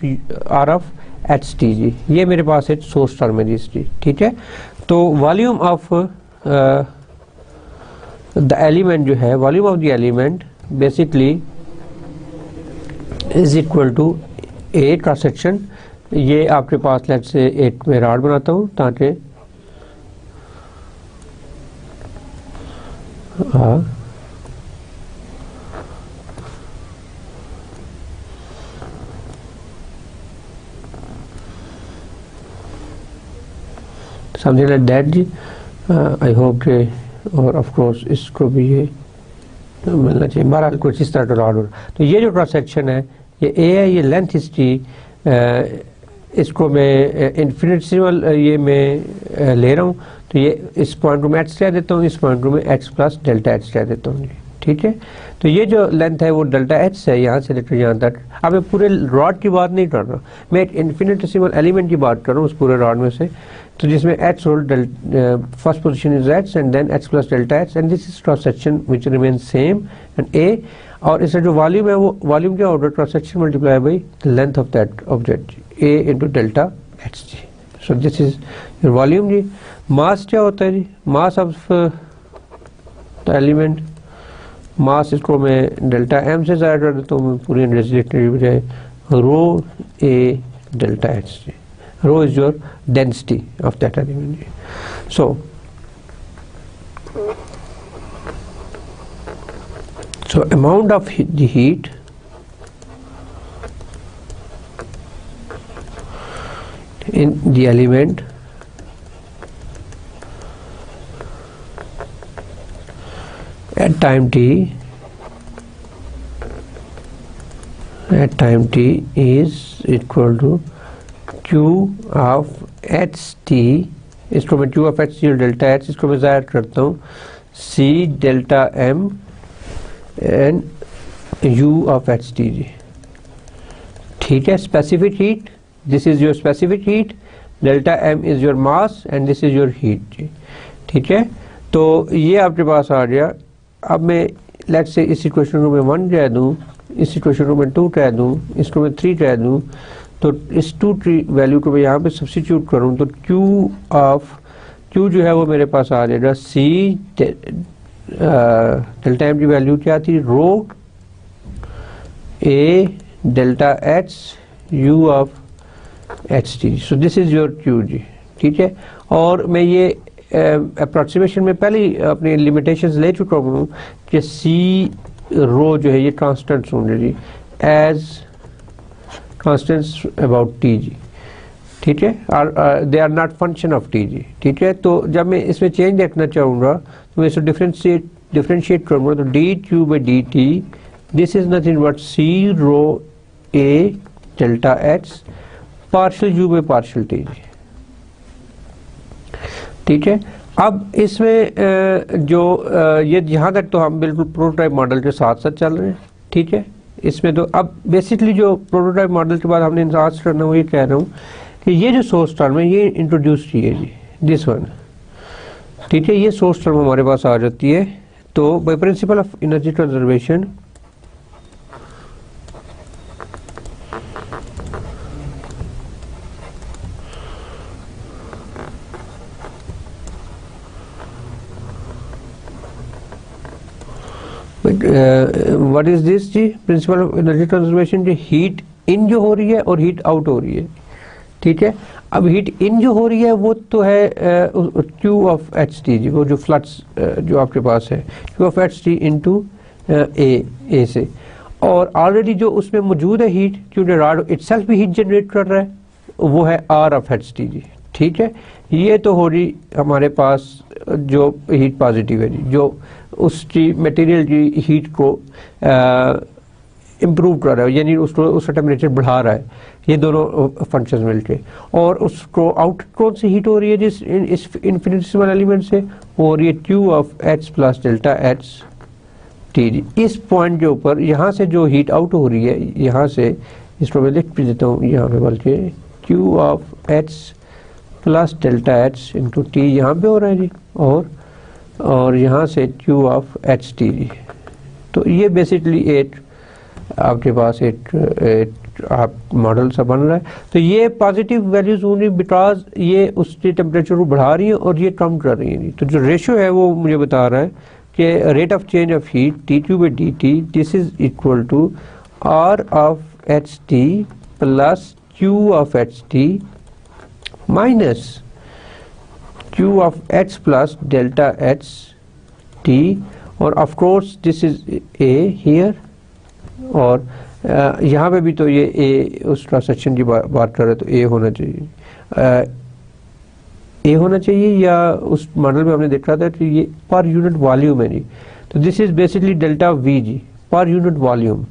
ht जी। ये मेरे पास एक source term है जी इसकी, ठीक है। तो volume of the element जो है, volume of the element basically is equal to a का सेक्शन। ये आपके पास लेट्स से एक मैं रॉड बनाता हूँ ताकि समथिंग लाइक दैट जी। आई होप के, और ऑफ कोर्स इसको भी ये मिलना चाहिए। बहरहाल कुछ इस तरह का रॉड हो। तो ये जो क्रॉस सेक्शन है ये ए है, ये लेंथ इसकी, इसको मैं इन्फिनिटेसिमल ये मैं ले रहा हूँ। तो ये इस पॉइंट को मैं एच कह देता हूँ, इस पॉइंट को मैं एच प्लस डेल्टा एच कह देता हूँ जी, ठीक है। तो ये जो लेंथ है वो डेल्टा एच है यहाँ से लेकर यहाँ तक। अब मैं पूरे रॉड की बात नहीं कर रहा, मैं एक इन्फिनिटेसिमल एलिमेंट की बात कर रहा हूँ उस पूरे रॉड में से, तो जिसमें h whole first position is h and then h plus delta h and this is cross section which remain same and A, और इसका जो वॉल्यूम है वो वॉल्यूम क्या होगा, cross section multiply by the length of that object A into delta h जी। So this is your volume जी। Mass क्या होता है जी, mass of the element, mass इसको मैं डेल्टा एम से ज़ाहिर कर देता हूँ पूरी लिखने की बजाय, रो ए डेल्टा एच जी। Rho is your density of that element जी। So amount of the heat in the element at time t is equal to q of ht, इसको मैं q of ht और डेल्टा एच इसको मैं ज़ाहिर करता हूँ c delta m and u of ht जी। ठीक है, specific heat, this is your specific heat, delta m is your mass and this is your heat जी। ठीक है, तो ये आपके पास आ गया। अब मैं लेट्स से इस इक्वेशन को मैं 1 कह दूँ, इस इक्वेशन को मैं 2 कह दूँ, इसको मैं 3 कह दूँ, तो इस 2 वैल्यू को मैं यहाँ पे सब्स्टिट्यूट करूँ तो q जो है वो मेरे पास आ जाएगा c डेल्टा एम की वैल्यू क्या थी, rho A delta h u of H t. So this is your q जी। ठीक है, और मैं ये अप्रॉक्सीमेशन में पहले ही अपनी लिमिटेशंस ले चुका हूँ कि सी रो जो है ये कांस्टेंट्स होंगे जी, एज कांस्टेंट्स अबाउट टी जी। ठीक है, और they are not function of t जी। ठीक है, तो जब मैं इसमें चेंज देखना चाहूँगा तो मैं इसको डिफरेंशिएट करूँगा तो d Q by D t, this is nothing but c rho A delta h partial u by partial t जी। ठीक है, अब इसमें जो ये यहाँ तक तो हम बिल्कुल प्रोटोटाइप मॉडल के साथ साथ चल रहे हैं। ठीक है, इसमें तो अब बेसिकली जो प्रोटोटाइप मॉडल के बाद हमने इंतजार करना वो ये कह रहा हूँ कि ये जो सोर्स टर्म है ये इंट्रोड्यूस किए जी, दिस वन। ठीक है, ये सोर्स टर्म हमारे पास आ जाती है। तो by principle of energy conservation what is this जी, प्रिंसिपल ऑफ एनर्जी कंजर्वेशन, जो हीट इन जो हो रही है और हीट आउट हो रही है। ठीक है, अब हीट इन जो हो रही है वो तो है Q ऑफ एच टी जी, वो जो फ्लक्स जो आपके पास है Q of H t into A से, और ऑलरेडी जो उसमें मौजूद है हीट, क्योंकि रॉड इटसेल्फ भी हीट जनरेट कर रहा है, वो है R ऑफ एच टी जी। ठीक है, ये तो हो रही हमारे पास जो हीट पॉजिटिव है जी, जो उसकी मटेरियल की हीट को इम्प्रूव कर रहा है, यानी उसको उसका टेम्परेचर बढ़ा रहा है, ये दोनों फंक्शंस मिलके। और उसको आउट कौन सी हीट हो रही है जिस इस इन्फिनिटेसिमल एलिमेंट से, वो हो रही है Q of h plus delta h t जी। इस पॉइंट के ऊपर यहाँ से जो हीट आउट हो रही है, यहाँ से इसको मैं लिख भी देता हूँ यहाँ पे, बल्कि Q of h plus delta H into T यहाँ पे हो रहा है जी, और यहाँ से Q ऑफ एच टी जी। तो ये बेसिकली एक आपके पास एक आप मॉडल सा बन रहा है। तो ये पॉजिटिव वैल्यूज होंगी बिकॉज ये उसके टेम्परेचर को बढ़ा रही है और ये कम कर रही है। तो जो रेशियो है वो मुझे बता रहा है कि rate of change of heat t q by D t, this is equal to r of H t plus q of H t minus q of h plus delta h t, और of course this is A here, और यहाँ पे भी तो ये ए उस trans section की बात कर रहे हैं, तो ए होना चाहिए, ए होना चाहिए, या उस मॉडल में हमने देखा था कि ये पर यूनिट वॉल्यूम है जी। तो this is basically delta v जी, पर यूनिट वॉल्यूम।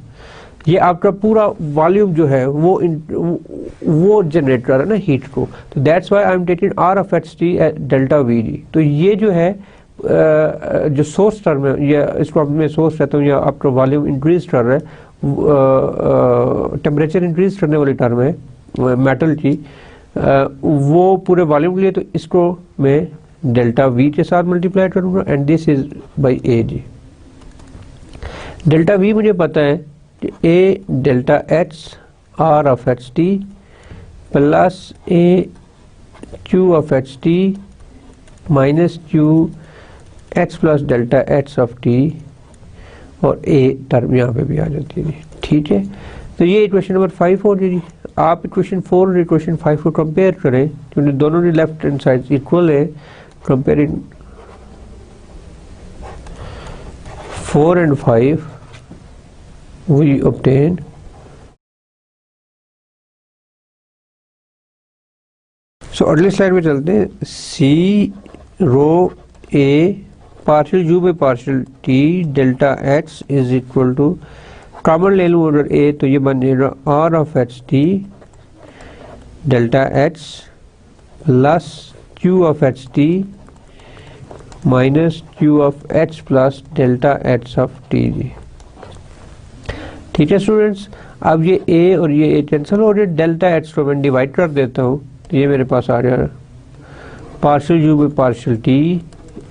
ये आपका पूरा वॉल्यूम जो है वो जनरेट कर रहा है ना हीट को, तो that's why I am taking r of H t delta v जी। तो ये जो है जो सोर्स टर्म है, या इस प्रॉब्लम में सोर्स रहता हूँ या आपका वॉल्यूम इंक्रीज कर रहा है, टेम्परेचर इंक्रीज करने वाली टर्म है मेटल की, वो पूरे वॉल्यूम के लिए, तो इसको मैं डेल्टा वी के साथ मल्टीप्लाई करूँगा and this is by A जी। डेल्टा वी मुझे पता है कि A delta h r of H t plus A q of H t minus q h plus delta h of t, और A term यहाँ पे भी आ जाती है जी। ठीक है, तो ये इक्वेशन नंबर 5 हो जी। आप इक्वेशन 4 और इक्वेशन 5 को कंपेयर करें, क्योंकि दोनों की लेफ्ट हैंड साइड इक्वल है। कंपेयरिंग 4 and 5 we obtain सो अगले स्लाइड में चलते हैं। C rho A partial u by partial t delta h is equal to, common ले लूँ अगर ए तो ये बन जाएगा r of H t delta h plus q of H t minus q of h plus delta h of t जी। ठीक है स्टूडेंट्स, अब ये ए और ये ए कैंसिल हो रहे, डेल्टा एच को मैं डिवाइड कर देता हूँ, तो ये मेरे पास आ रहा है partial u by partial t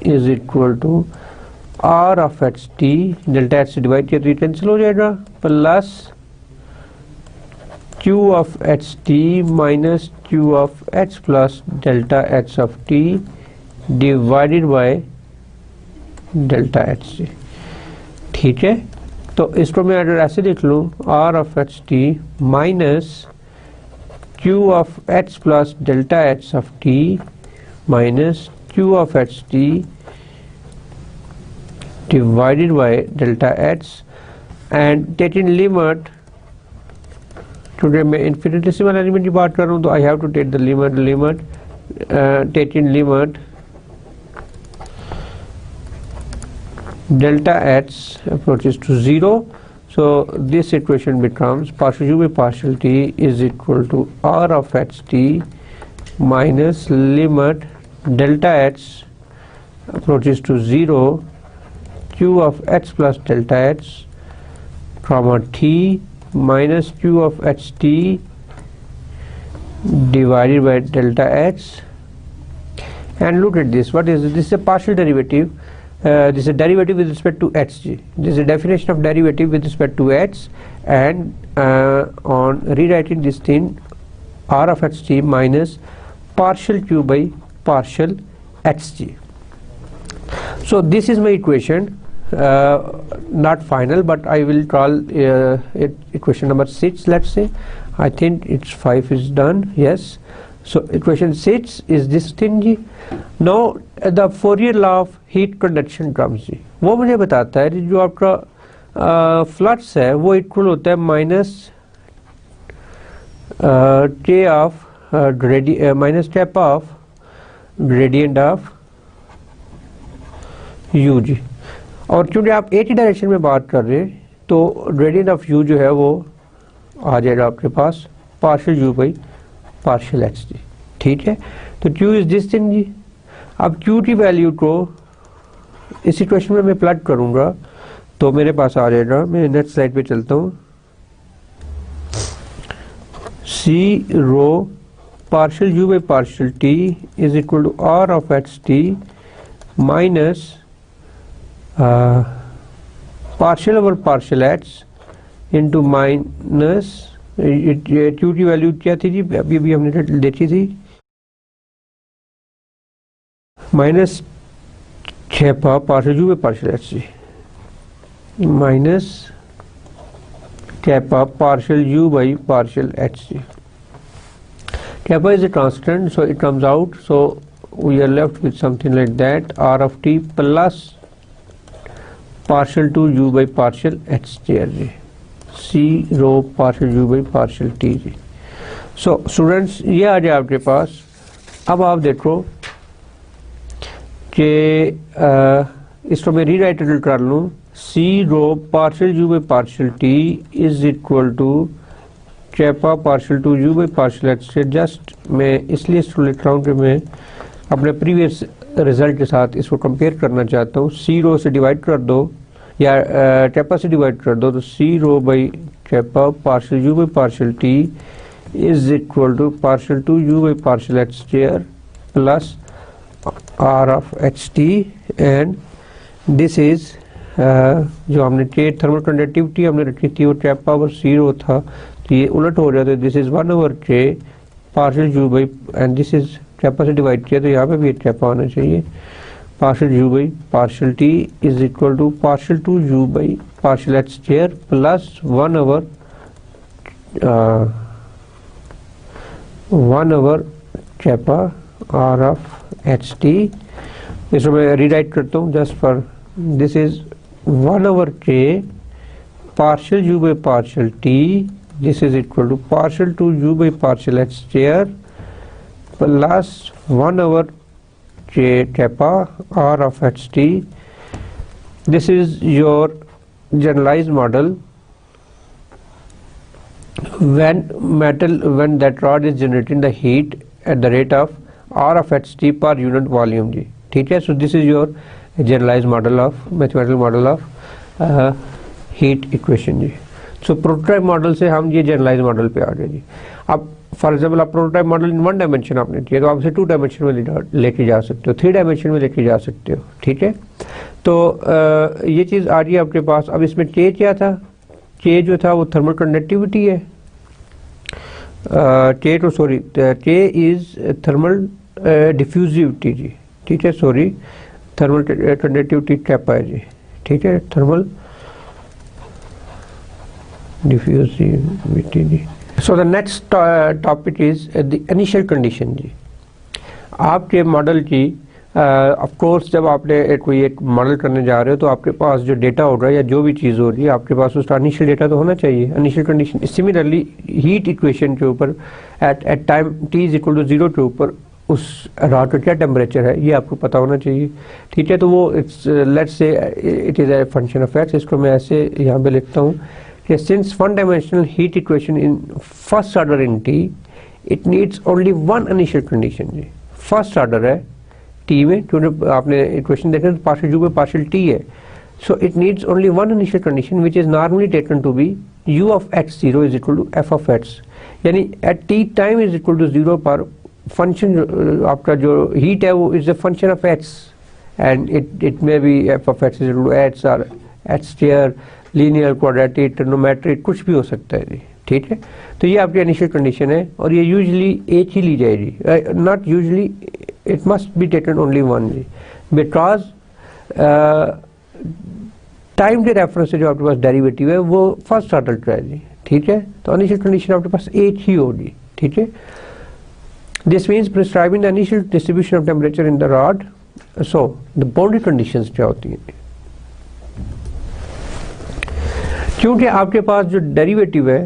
is equal to r of H t, delta h से डिवाइड किया तो ये कैंसिल हो जाएगा, plus q of H t minus q of h plus delta h of t divided by delta h से। ठीक है, तो इसको मैं अगर ऐसे लिख लूँ, r of H t minus q of h plus delta h of t minus q of H t divided by delta h, and taking limit, today मैं infinitesimal element की बात कर रहा हूँ तो I have to take the limit taking limit delta h approaches to 0, so this equation becomes partial u by partial t is equal to r of h t minus limit delta h approaches to 0 q of h plus delta h comma t minus q of h t divided by delta h. And look at this, what is this? This is a partial derivative. This is a derivative with respect to h. This is a definition of derivative with respect to h, and on rewriting this thing, r of h t minus partial q by partial h t. So this is my equation, not final, but I will call it equation number 6, let's say. I think it's 5 is done, yes. So equation 6 is this thing ji. Now the Fourier law of heat conduction comes जी, वो मुझे बताता है कि जो आपका flux है वो equal होता है minus k of minus cap of gradient of u जी। और क्योंकि आप एक ही डायरेक्शन में बात कर रहे हैं तो ग्रेडियंट ऑफ u जो है वो आ जाएगा आपके पास partial u by partial h जी। ठीक है, तो q इज दिस थिंग जी। अब q की वैल्यू को इस इक्वेशन में मैं प्लग करूंगा तो मेरे पास आ जाएगा, मैं नेक्स्ट स्लाइड पे चलता हूँ, c rho partial u by partial t is equal to r of h t minus partial over partial h into minus q की वैल्यू क्या थी जी, अभी हमने देखी थी, minus kappa partial u by partial h जी minus kappa partial u by partial h जी। Kappa is a constant, so it comes out, so we are left with something like that, r of t plus partial 2 u by partial h जी, c rho partial u by partial t जी। so students ये आ जाए आपके पास। अब आप देखो कि इसको मैं रीराइटेबल कर लूँ, c rho partial u by partial t is equal to kappa partial 2 u by partial h से। जस्ट मैं इसलिए इसको लिख रहा हूँ कि मैं अपने प्रीवियस रिजल्ट के साथ इसको कंपेयर करना चाहता हूँ, सी रो से डिवाइड कर दो या टेपा से डिवाइड कर दो, तो c rho by kappa partial u by partial t is equal to partial two u by partial h square plus r of H t, and this is जो हमने थर्मल कंडक्टिविटी हमने रखी थी वो टेपा ओवर सी रो था, तो ये उलट हो जाता है, this is 1 over k partial u by, and this is kappa से डिवाइड किया तो यहाँ पे भी टेपा आना चाहिए, partial u by partial t is equal to partial two u by partial h square plus 1 over kappa r of H t. इसको मैं रीराइट करता हूँ just for, this is 1 over k partial u by partial t, this is equal to partial two u by partial h square plus 1 over J kappa R of HT. This is your generalized model when that rod is generating the heat at the rate of R of HT per unit volume जी, ठीक है। So this is your generalized model of mathematical model of heat equation ji. So prototype model से हम ये generalized model पे आ गए जी। अब for example आप prototype model इन 1 dimension आपने किया तो आप इसे 2 डायमेंशन में लेके जा सकते हो, 3 डायमेंशन में लेके जा सकते हो, ठीक है। तो ये चीज़ आ रही है आपके पास। अब इसमें के क्या था, के जो था वो थर्मल कंडक्टिविटी है, के तो सॉरी के इज थर्मल डिफ्यूजिविटी जी, ठीक है, सॉरी थर्मल कंडक्टिविटी कैपा है जी, ठीक है, थर्मल डिफ्यूजिविटी जी। So the next topic is the initial condition जी। आपके मॉडल की ऑफ कोर्स जब आपने कोई एक मॉडल करने जा रहे हो तो आपके पास जो डेटा होगा या जो भी चीज़ हो रही है आपके पास उसका इनिशियल डेटा तो होना चाहिए, initial condition. Similarly heat equation के ऊपर at time t is equal to 0 के ऊपर उस रॉड का क्या टेम्परेचर है ये आपको पता होना चाहिए, ठीक है। तो वो it's let's say it is a function of x. इसको मैं ऐसे यहाँ पे लिखता हूँ कि since one dimensional heat equation in first order in T, it needs only one initial condition ji. First order है T में, क्योंकि आपने इक्वेशन देखा तो partial u by partial T है, so it needs only one initial condition which is normally taken to be u of x0 is equal to f of x, यानी at T time is equal to 0 पर function आपका जो heat है वो is a function of x and it may be f of x is equal to h or h square, linear, quadratic, trigonometric, कुछ भी हो सकता है जी, ठीक है। तो ये आपकी इनिशियल कंडीशन है और ये यूजुअली एक ही ली जाएगी, not usually, it must be taken only one जी, बिकॉज टाइम के रेफरेंस से जो आपके पास डेरिवेटिव है वो फर्स्ट ऑर्डर का है जी, ठीक है। तो इनिशियल कंडीशन आपके पास एक ही होगी, ठीक है। This means prescribing the initial distribution of temperature in the rod. So the boundary conditions क्या होती हैं, क्योंकि आपके पास जो डेरिवेटिव है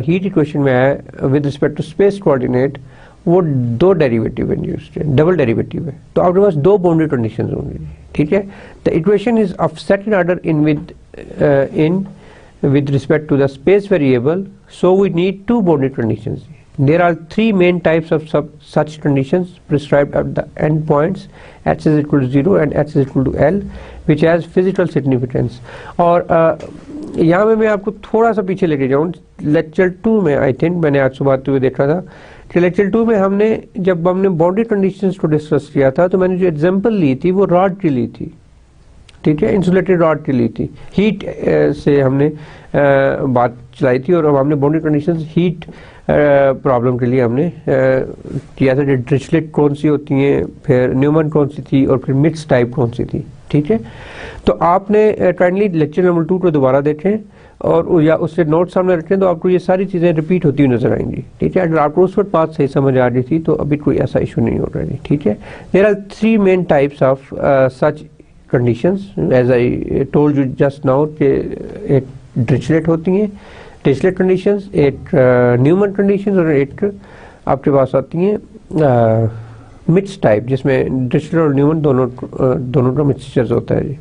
हीट इक्वेशन में है with respect to space coordinate, वो दो डेरिवेटिव है यूज्ड है, डबल डेरिवेटिव है, तो आपके पास दो बाउंड्री कंडीशंस होंगी, ठीक है। The equation is of second order in with respect to the space variable, so we need two boundary conditions. There are three main types of such conditions prescribed at the endpoints h is equal to 0 and h is equal to L, which has physical significance. और यहाँ में मैं आपको थोड़ा सा पीछे लेके जाऊँ, लेक्चर 2 में आई थिंक मैंने आज सुबह हुए देखा था कि लेक्चर 2 में जब हमने बाउंड्री कंडीशंस को डिस्कस किया था तो मैंने जो एग्जांपल ली थी वो रॉड की ली थी, ठीक है, इंसुलेटेड रॉड की ली थी। हीट से हमने बात चलाई थी और अब हमने बाउंड्री कंडीशंस हीट प्रॉब्लम के लिए हमने किया था, जो डिरिचलेट कौन सी होती हैं, फिर न्यूमन कौन सी थी और फिर मिक्स टाइप कौन सी थी, ठीक है। तो आपने काइंडली लेक्चर नंबर 2 को दोबारा देखें और या उससे नोट सामने रखें तो आपको ये सारी चीज़ें रिपीट होती हुई नजर आएंगी, ठीक है। अगर आपको उस वक्त बात सही समझ आ रही थी तो अभी कोई ऐसा इशू नहीं हो रहा है, ठीक है। There are 3 main types of such conditions as I told you just now कि एक डिरिचलेट होती हैं डिरिचलेट कंडीशंस, एक न्यूमन कंडीशंस और एक आपके पास आती हैं मिक्स टाइप जिसमें डिरिचलेट और न्यूमन दोनों का मिक्सचर्स होता है जी।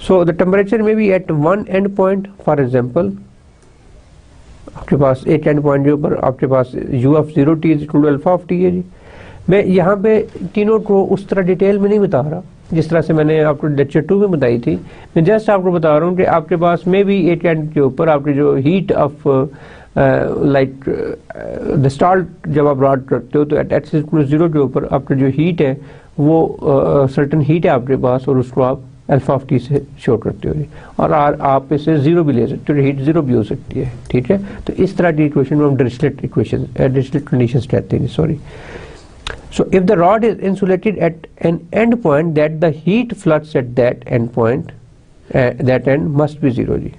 So the temperature may be at one end point, for example आपके पास एक एंड पॉइंट के ऊपर आपके पास u of 0t is equal to alpha of t है जी, मैं यहाँ पे तीनों को उस तरह डिटेल में नहीं बता रहा जिस तरह से मैंने आपको लेक्चर 2 में बताई थी। मैं जस्ट आपको बता रहा हूँ कि आपके पास में भी एट एंड के ऊपर आपकी जो heat of like the start जब आप रॉड करते हो तो एट एक्स इक्वल 0 के ऊपर आपका जो हीट है वो सर्टन हीट है आपके पास, और उसको आप अल्फा ऑफ टी से शो करते हो, और आप इसे 0 भी ले सकते हो, हीट 0 भी हो सकती है, ठीक है। तो इस तरह की इक्वेशन में हम डिरिचलेट इक्वेशन, डिरिचलेट कंडीशंस कहते हैं, sorry. So if the rod is insulated at an end point, that the heat flux at that end point, that end must be 0 जी।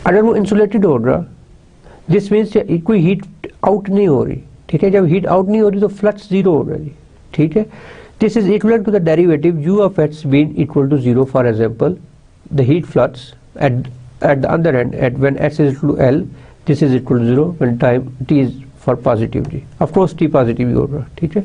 अगर वो insulated हो रहा, this means कोई heat out नहीं हो रही, ठीक है। जब heat out नहीं हो रही तो flux 0 हो रहा जी, ठीक है। This is equivalent to the derivative u of x being equal to 0. For example, the heat flux at the other end at when x is equal to L, this is equal to 0 when time t is for positive जी, of course t positive ही होगा, ठीक है।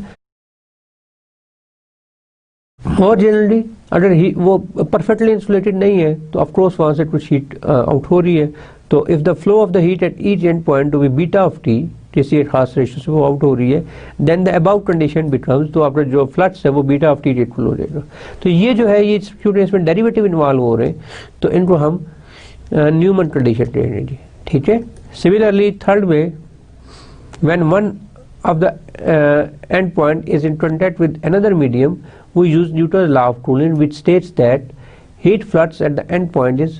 और generally अगर वो perfectly insulated नहीं है तो ऑफ कोर्स वहां से कुछ हीट आउट हो रही है, तो if the flow of the heat at each end point to be beta of t, किसी एक खास रेशियो से वो आउट हो रही है, then the above condition becomes, तो आपका जो फ्लक्स है वो बीटा ऑफ टी इक्वल हो जाएगा। तो ये जो है ये क्योंकि इसमें डेरिवेटिव इन्वॉल्व हो रहे हैं तो इनको हम न्यूमन कंडीशन कहेंगे जी, ठीक है। सिमिलरली थर्ड में when one of the end point is in contact with another medium, we use Newton's law of cooling, which states that heat flux at the end point is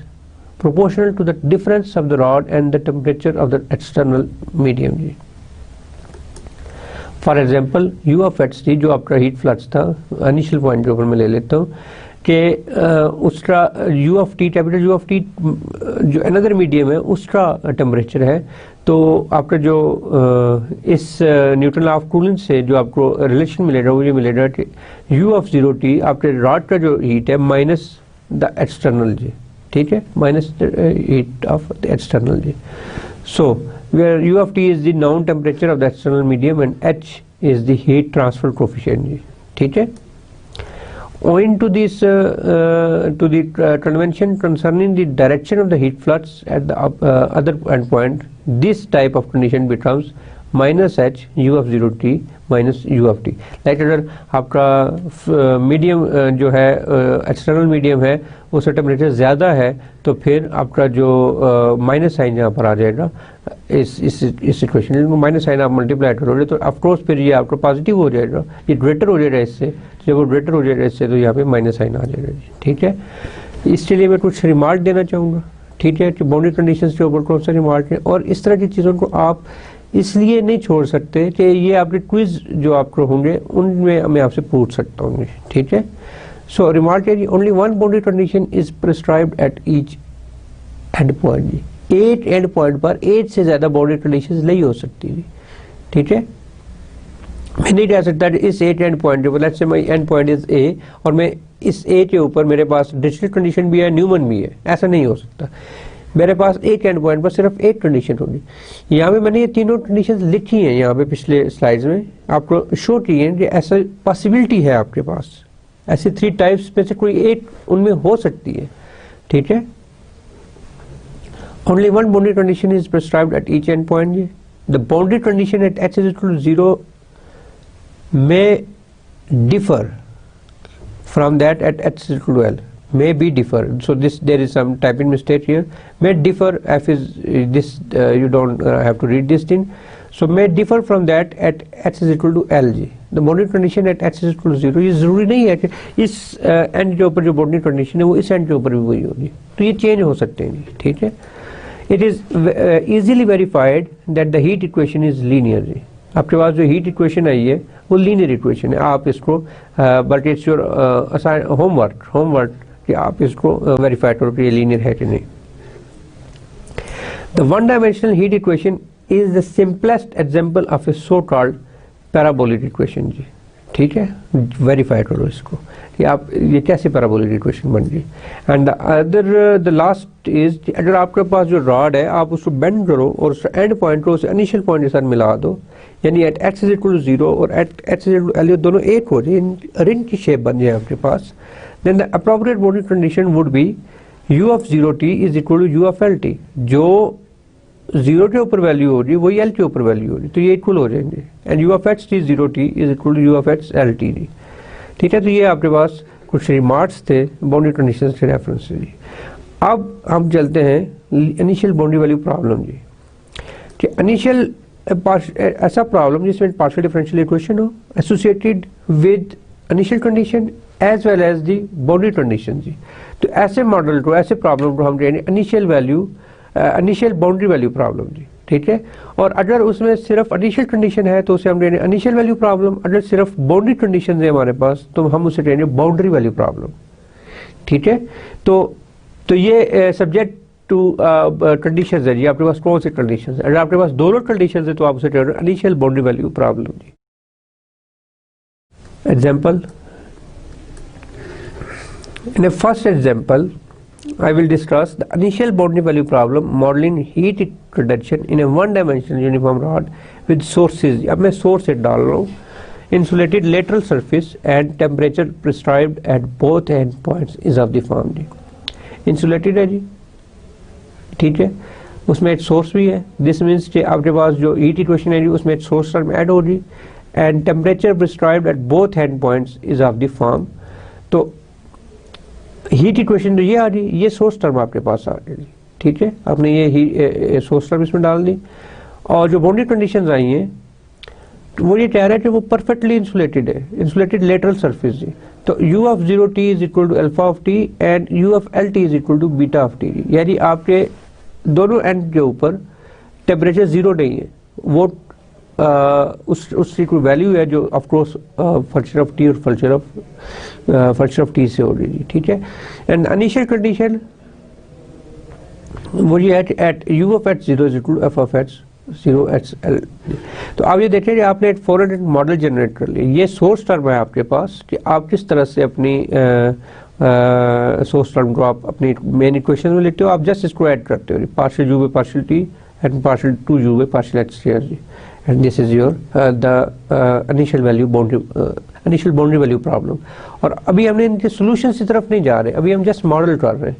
proportional to the difference of the rod and the temperature of the external medium। For example, u of x t जो आपका heat flux था initial point के ऊपर मैं ले लेता हूँ कि उसका u of t, capital u of t जो another medium है उसका टेम्परेचर है, तो आपका जो इस न्यूटन लॉ ऑफ कूलिंग से जो आपको रिलेशन मिलेगा वो ये मिलेगा कि u of 0t आपके रॉड का जो हीट है माइनस द एक्सटर्नल जी, ठीक है, minus the heat of the external जी। So where u of t is the known temperature of the external medium and h is the heat transfer coefficient जी, ठीक है। Owing to this to the convention concerning the direction of the heat flux at the other endpoint, this type of condition becomes minus h u of 0t minus u of t। Like अगर आपका medium जो है external medium है उसका temperature ज़्यादा है तो फिर आपका जो माइनस साइन यहाँ पर आ जाएगा इस सिचुएशन में, माइनस साइन आप मल्टीप्लाई करोगे तो ऑफकोर्स फिर ये आपका पॉजिटिव हो जाएगा, ये ग्रेटर हो जाएगा इससे, जब वो ग्रेटर हो जाएगा इससे तो यहाँ पे माइनस साइन आ जाएगा, ठीक है। इसके लिए मैं कुछ रिमार्क देना चाहूँगा, ठीक है, कि बाउंड्री कंडीशंस के ऊपर कौन सा रिमार्क है, और इस तरह की चीज़ों को आप इसलिए नहीं छोड़ सकते कि ये आपके क्विज जो आपको होंगे उनमें मैं आपसे पूछ सकता हूँ, ठीक है। सो रिमार्क है जी, only one boundary condition is prescribed at each end point जी, 8 एंड पॉइंट पर 8 से ज़्यादा बाउंड्री कंडीशंस नहीं हो सकती जी, ठीक है। मैं नहीं कह सकता कि इस 8 एंड पॉइंट के ऊपर, let's say my and point is a और मैं इस ए के ऊपर मेरे पास डिरिचलेट कंडीशन भी है, न्यूमन भी है, ऐसा नहीं हो सकता। मेरे पास एक एंड पॉइंट पर सिर्फ एक कंडीशन होगी। यहाँ पे मैंने ये तीनों कंडीशंस लिखी हैं, यहाँ पे पिछले स्लाइड्स में आपको शो की है कि ऐसा पॉसिबिलिटी है आपके पास, ऐसी 3 टाइप्स में से कोई एक उनमें हो सकती है, ठीक है। Only one boundary condition is prescribed at each end point. The boundary condition at x is equal to 0 may differ from that at x is equal to L, may be differ, so this there is some typing mistake here, may differ, f is this you don't have to read this thing, so may differ from that at x is equal to L जी। the boundary condition at x is equal to 0, ये जरूरी नहीं है कि इस and के ऊपर जो बाउंड्री कंडीशन है वो इस एंड के ऊपर भी वही होगी, तो ये चेंज हो सकते हैं जी, ठीक है। it is easily verified that the heat equation is linear जी, आपके पास जो हीट इक्वेशन आई है वो लीनियर इक्वेशन है, आप इसको बट इट्स योर होमवर्क कि आप इसको वेरीफाई करो कि ये लीनियर है कि नहीं। The one dimensional heat equation is the simplest example of a so called parabolic equation जी, ठीक है, वेरीफाई करो इसको कि आप ये कैसे पैराबोलिक इक्वेशन बन गई। एंड द लास्ट इज, अगर आपके पास जो रॉड है आप उसको बेंड करो और उस एंड पॉइंट को उस इनिशियल पॉइंट के साथ मिला दो, यानी at x is equal to 0 और at x is equal to L दोनों एक हो जाए, रिंग की शेप बन जाए आपके पास, then the appropriate boundary condition would be u of 0t is equal to u of lt, जो जीरो के ऊपर वैल्यू हो रही है वही एल के ऊपर वैल्यू हो रही है, तो ये इक्वल हो जाएंगे। And u of H t zero t is equal to u of h l t जी। ठीक है, तो ये आपके पास कुछ रिमार्क्स थे बाउंड्री कंडीशंस के रेफरेंस से जी। अब हम चलते हैं इनिशियल बाउंड्री वैल्यू प्रॉब्लम जी। कि इनिशियल ऐसा प्रॉब्लम जिसमें पार्शियल डिफरेंशियल इक्वेशन हो associated with initial condition as well as the boundary condition जी। तो ऐसे मॉडल को, ऐसे प्रॉब्लम को हम कहेंगे इनिशियल बाउंड्री वैल्यू प्रॉब्लम जी। ठीक है, और अगर उसमें सिर्फ इनिशियल कंडीशन है तो उसे हम कहेंगे इनिशियल वैल्यू प्रॉब्लम। अगर सिर्फ बाउंड्री कंडीशन है हमारे पास तो हम उसे कहेंगे बाउंड्री वैल्यू प्रॉब्लम। ठीक है, तो ये सब्जेक्ट टू कंडीशंस है जी। आपके पास कौन से कंडीशंस है? अगर आपके पास दोनों कंडीशंस है तो आप उसे कह रहे हो इनिशियल बाउंड्री वैल्यू प्रॉब्लम जी। Example, in a first example I will discuss the initial boundary value problem modeling heat reduction in a one dimensional uniform rod with sources। अब मैं source डाल रहा हूँ, insulated lateral surface and temperature prescribed at both end points is of the form ji. insulated है जी, ठीक है, उसमें एक सोर्स भी है। दिस मीन्स कि आपके पास जो हीट इक्वेशन है जी उसमें एक सोर्स टर्म ऐड हो रही and temperature prescribed at both and points is of the form. तो हीट इक्वेशन तो ये आ रही, ये सोर्स टर्म आपके पास आ रही। ठीक है, आपने ये सोर्स टर्म इसमें डाल दी और जो बाउंड्री कंडीशंस आई हैं तो वो ये कह रहा है कि वो परफेक्टली इंसुलेटेड है, इंसुलेटेड लेटरल सरफेस जी। तो u of zero t is equal to alpha of t and u of l t is equal to beta of t. यानी आपके दोनों एंड के ऊपर टेम्परेचर जीरो नहीं है, वो उसकी कोई वैल्यू है जो of course function of t और फंक्शन ऑफ टी से हो रही है। ठीक है, एंड इनिशियल कंडीशन वो ये है कि at u of h zero is equal to f of h zero h l. तो आप ये देखिए आपने एक 400 मॉडल जनरेट कर लिया। ये सोर्स टर्म है आपके पास कि आप किस तरह से अपनी सोर्स टर्म को आप अपनी मेन इक्वेशन में लिखते हो। आप जस्ट इसको ऐड करते हो, partial u by partial t and partial 2u by partial h square जी। And this is your the initial boundary value problem. और अभी हमने इनके सॉल्यूशन की तरफ नहीं जा रहे, अभी हम जस्ट मॉडल कर रहे हैं।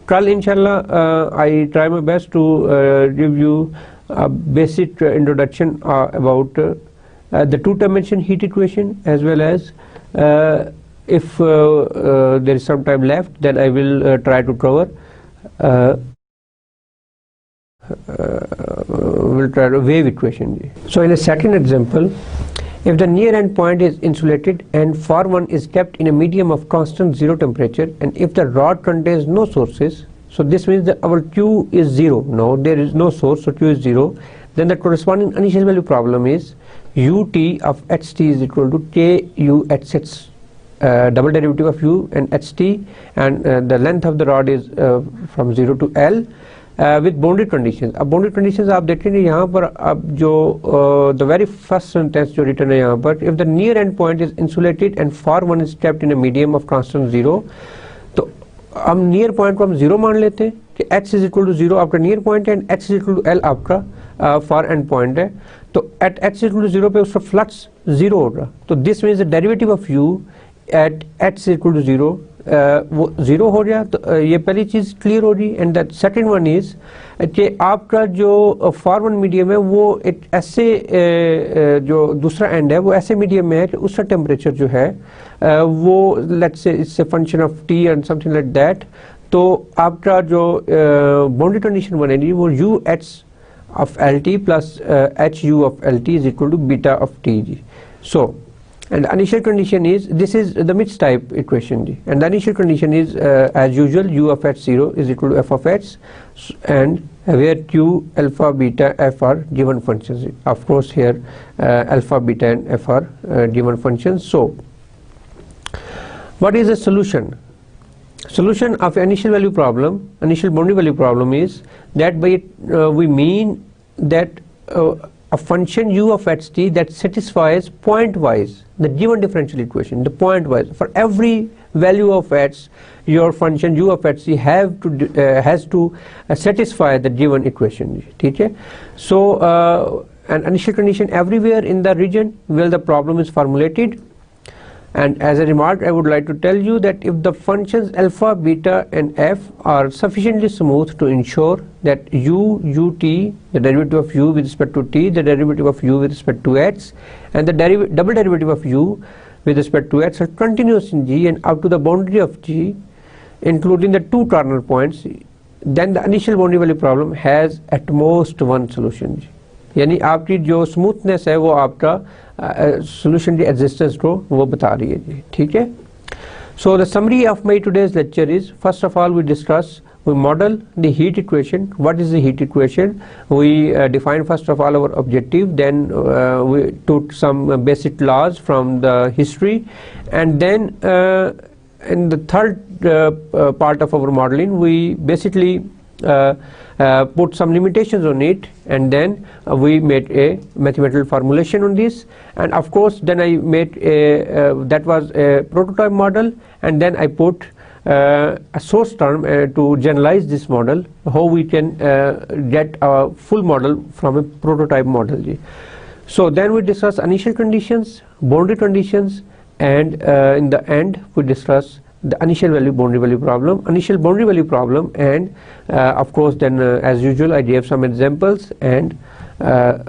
कल इंशाल्लाह I try my best to give you a basic introduction about the two-dimension heat equation, as well as if there is some time left, then I will try to cover wave equation. So in a second example, if the near end point is insulated and far one is kept in a medium of constant zero temperature, and if the rod contains no sources, so this means that our Q is 0. No, there is no source, so Q is 0. Then the corresponding initial value problem is ut of ht is equal to ku hx, double derivative of u and ht, and the length of the rod is from 0 to L with boundary conditions. अब boundary conditions आप देखेंगे यहाँ पर, अब जो the very first sentence जो written है यहाँ पर, if the near end point is insulated and far one is kept in a medium of constant 0, तो हम नियर पॉइंट को हम जीरो मान लेते हैं कि x is equal to zero आपका नियर पॉइंट है and x is equal to l आपका फार एंड पॉइंट है। तो at x is equal to zero पे उसका फ्लक्स जीरो होगा। तो this means the derivative of u at x is equal to zero वो zero हो गया। तो ये पहली चीज क्लियर हो रही। And the second one is कि आपका जो फार वन मीडियम है वो एक ऐसे जो दूसरा एंड है वो ऐसे मीडियम में है कि उसका टेम्परेचर जो है वो let's say it's a function of t and something like that. तो आपका जो बाउंड्री कंडीशन बनेगी वो u h of l t plus h u of l t is equal to beta of t जी। So and the initial condition is, this is the mixed type equation G, and the initial condition is as usual u of h0 is equal to f of h, and where q, alpha, beta, f are given functions. Of course here alpha, beta and f are given functions. So what is the solution? Solution of initial value problem, initial boundary value problem is that by it we mean that a function u of ht that satisfies point-wise the given differential equation, the point-wise. For every value of h, your function u of ht has to satisfy the given equation. Okay? So an initial condition everywhere in the region where the problem is formulated. And as a remark, I would like to tell you that if the functions alpha, beta and f are sufficiently smooth to ensure that u, ut, the derivative of u with respect to t, the derivative of u with respect to x, and the double derivative of u with respect to x are continuous in G and up to the boundary of G, including the two corner points, then the initial boundary value problem has at most one solution. यानी आपकी जो smoothness है वो आपका solution की existence को वो बता रही है जी, ठीक है. So the summary of my today's lecture is, first of all we model the heat equation. What is the heat equation? We define first of all our objective, then we took some basic laws from the history, and then in the third part of our modeling we basically put some limitations on it, and then we made a mathematical formulation on this, and of course then I made a that was a prototype model, and then I put a source term to generalize this model, how we can get a full model from a prototype model. So then we discuss initial conditions, boundary conditions, and in the end we discuss the initial boundary value problem, and of course then as usual I gave some examples, and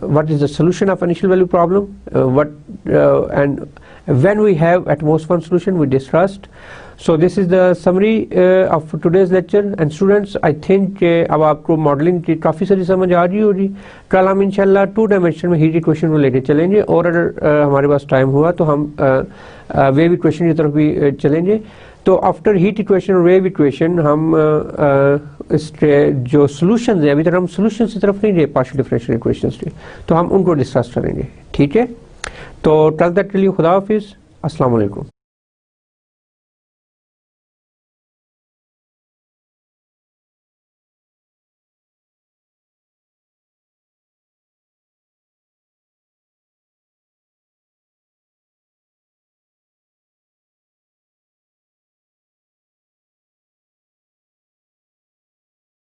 what is the solution of initial value problem, and when we have at most one solution we discussed. So this is the summary of today's lecture, and students I think अब आपको modelling की काफ़ी सारी समझ आ रही होगी. कल हम इंशाल्लाह 2 डायमेंशन में हीट इक्वेशन को लेके चलेंगे, और अगर हमारे पास टाइम हुआ तो हम वेव इक्वेशन की तरफ भी चलेंगे. तो आफ्टर हीट इक्वेशन और वेव इक्वेशन हम इसके जो सॉल्यूशंस हैं, अभी तक हम सॉल्यूशंस की तरफ नहीं गए पार्शियल डिफरेंशियल इक्वेशंस के, तो हम उनको डिस्कस करेंगे, ठीक है. तो तब तक के लिए खुदा हाफिज़, अस्सलाम वालेकुम.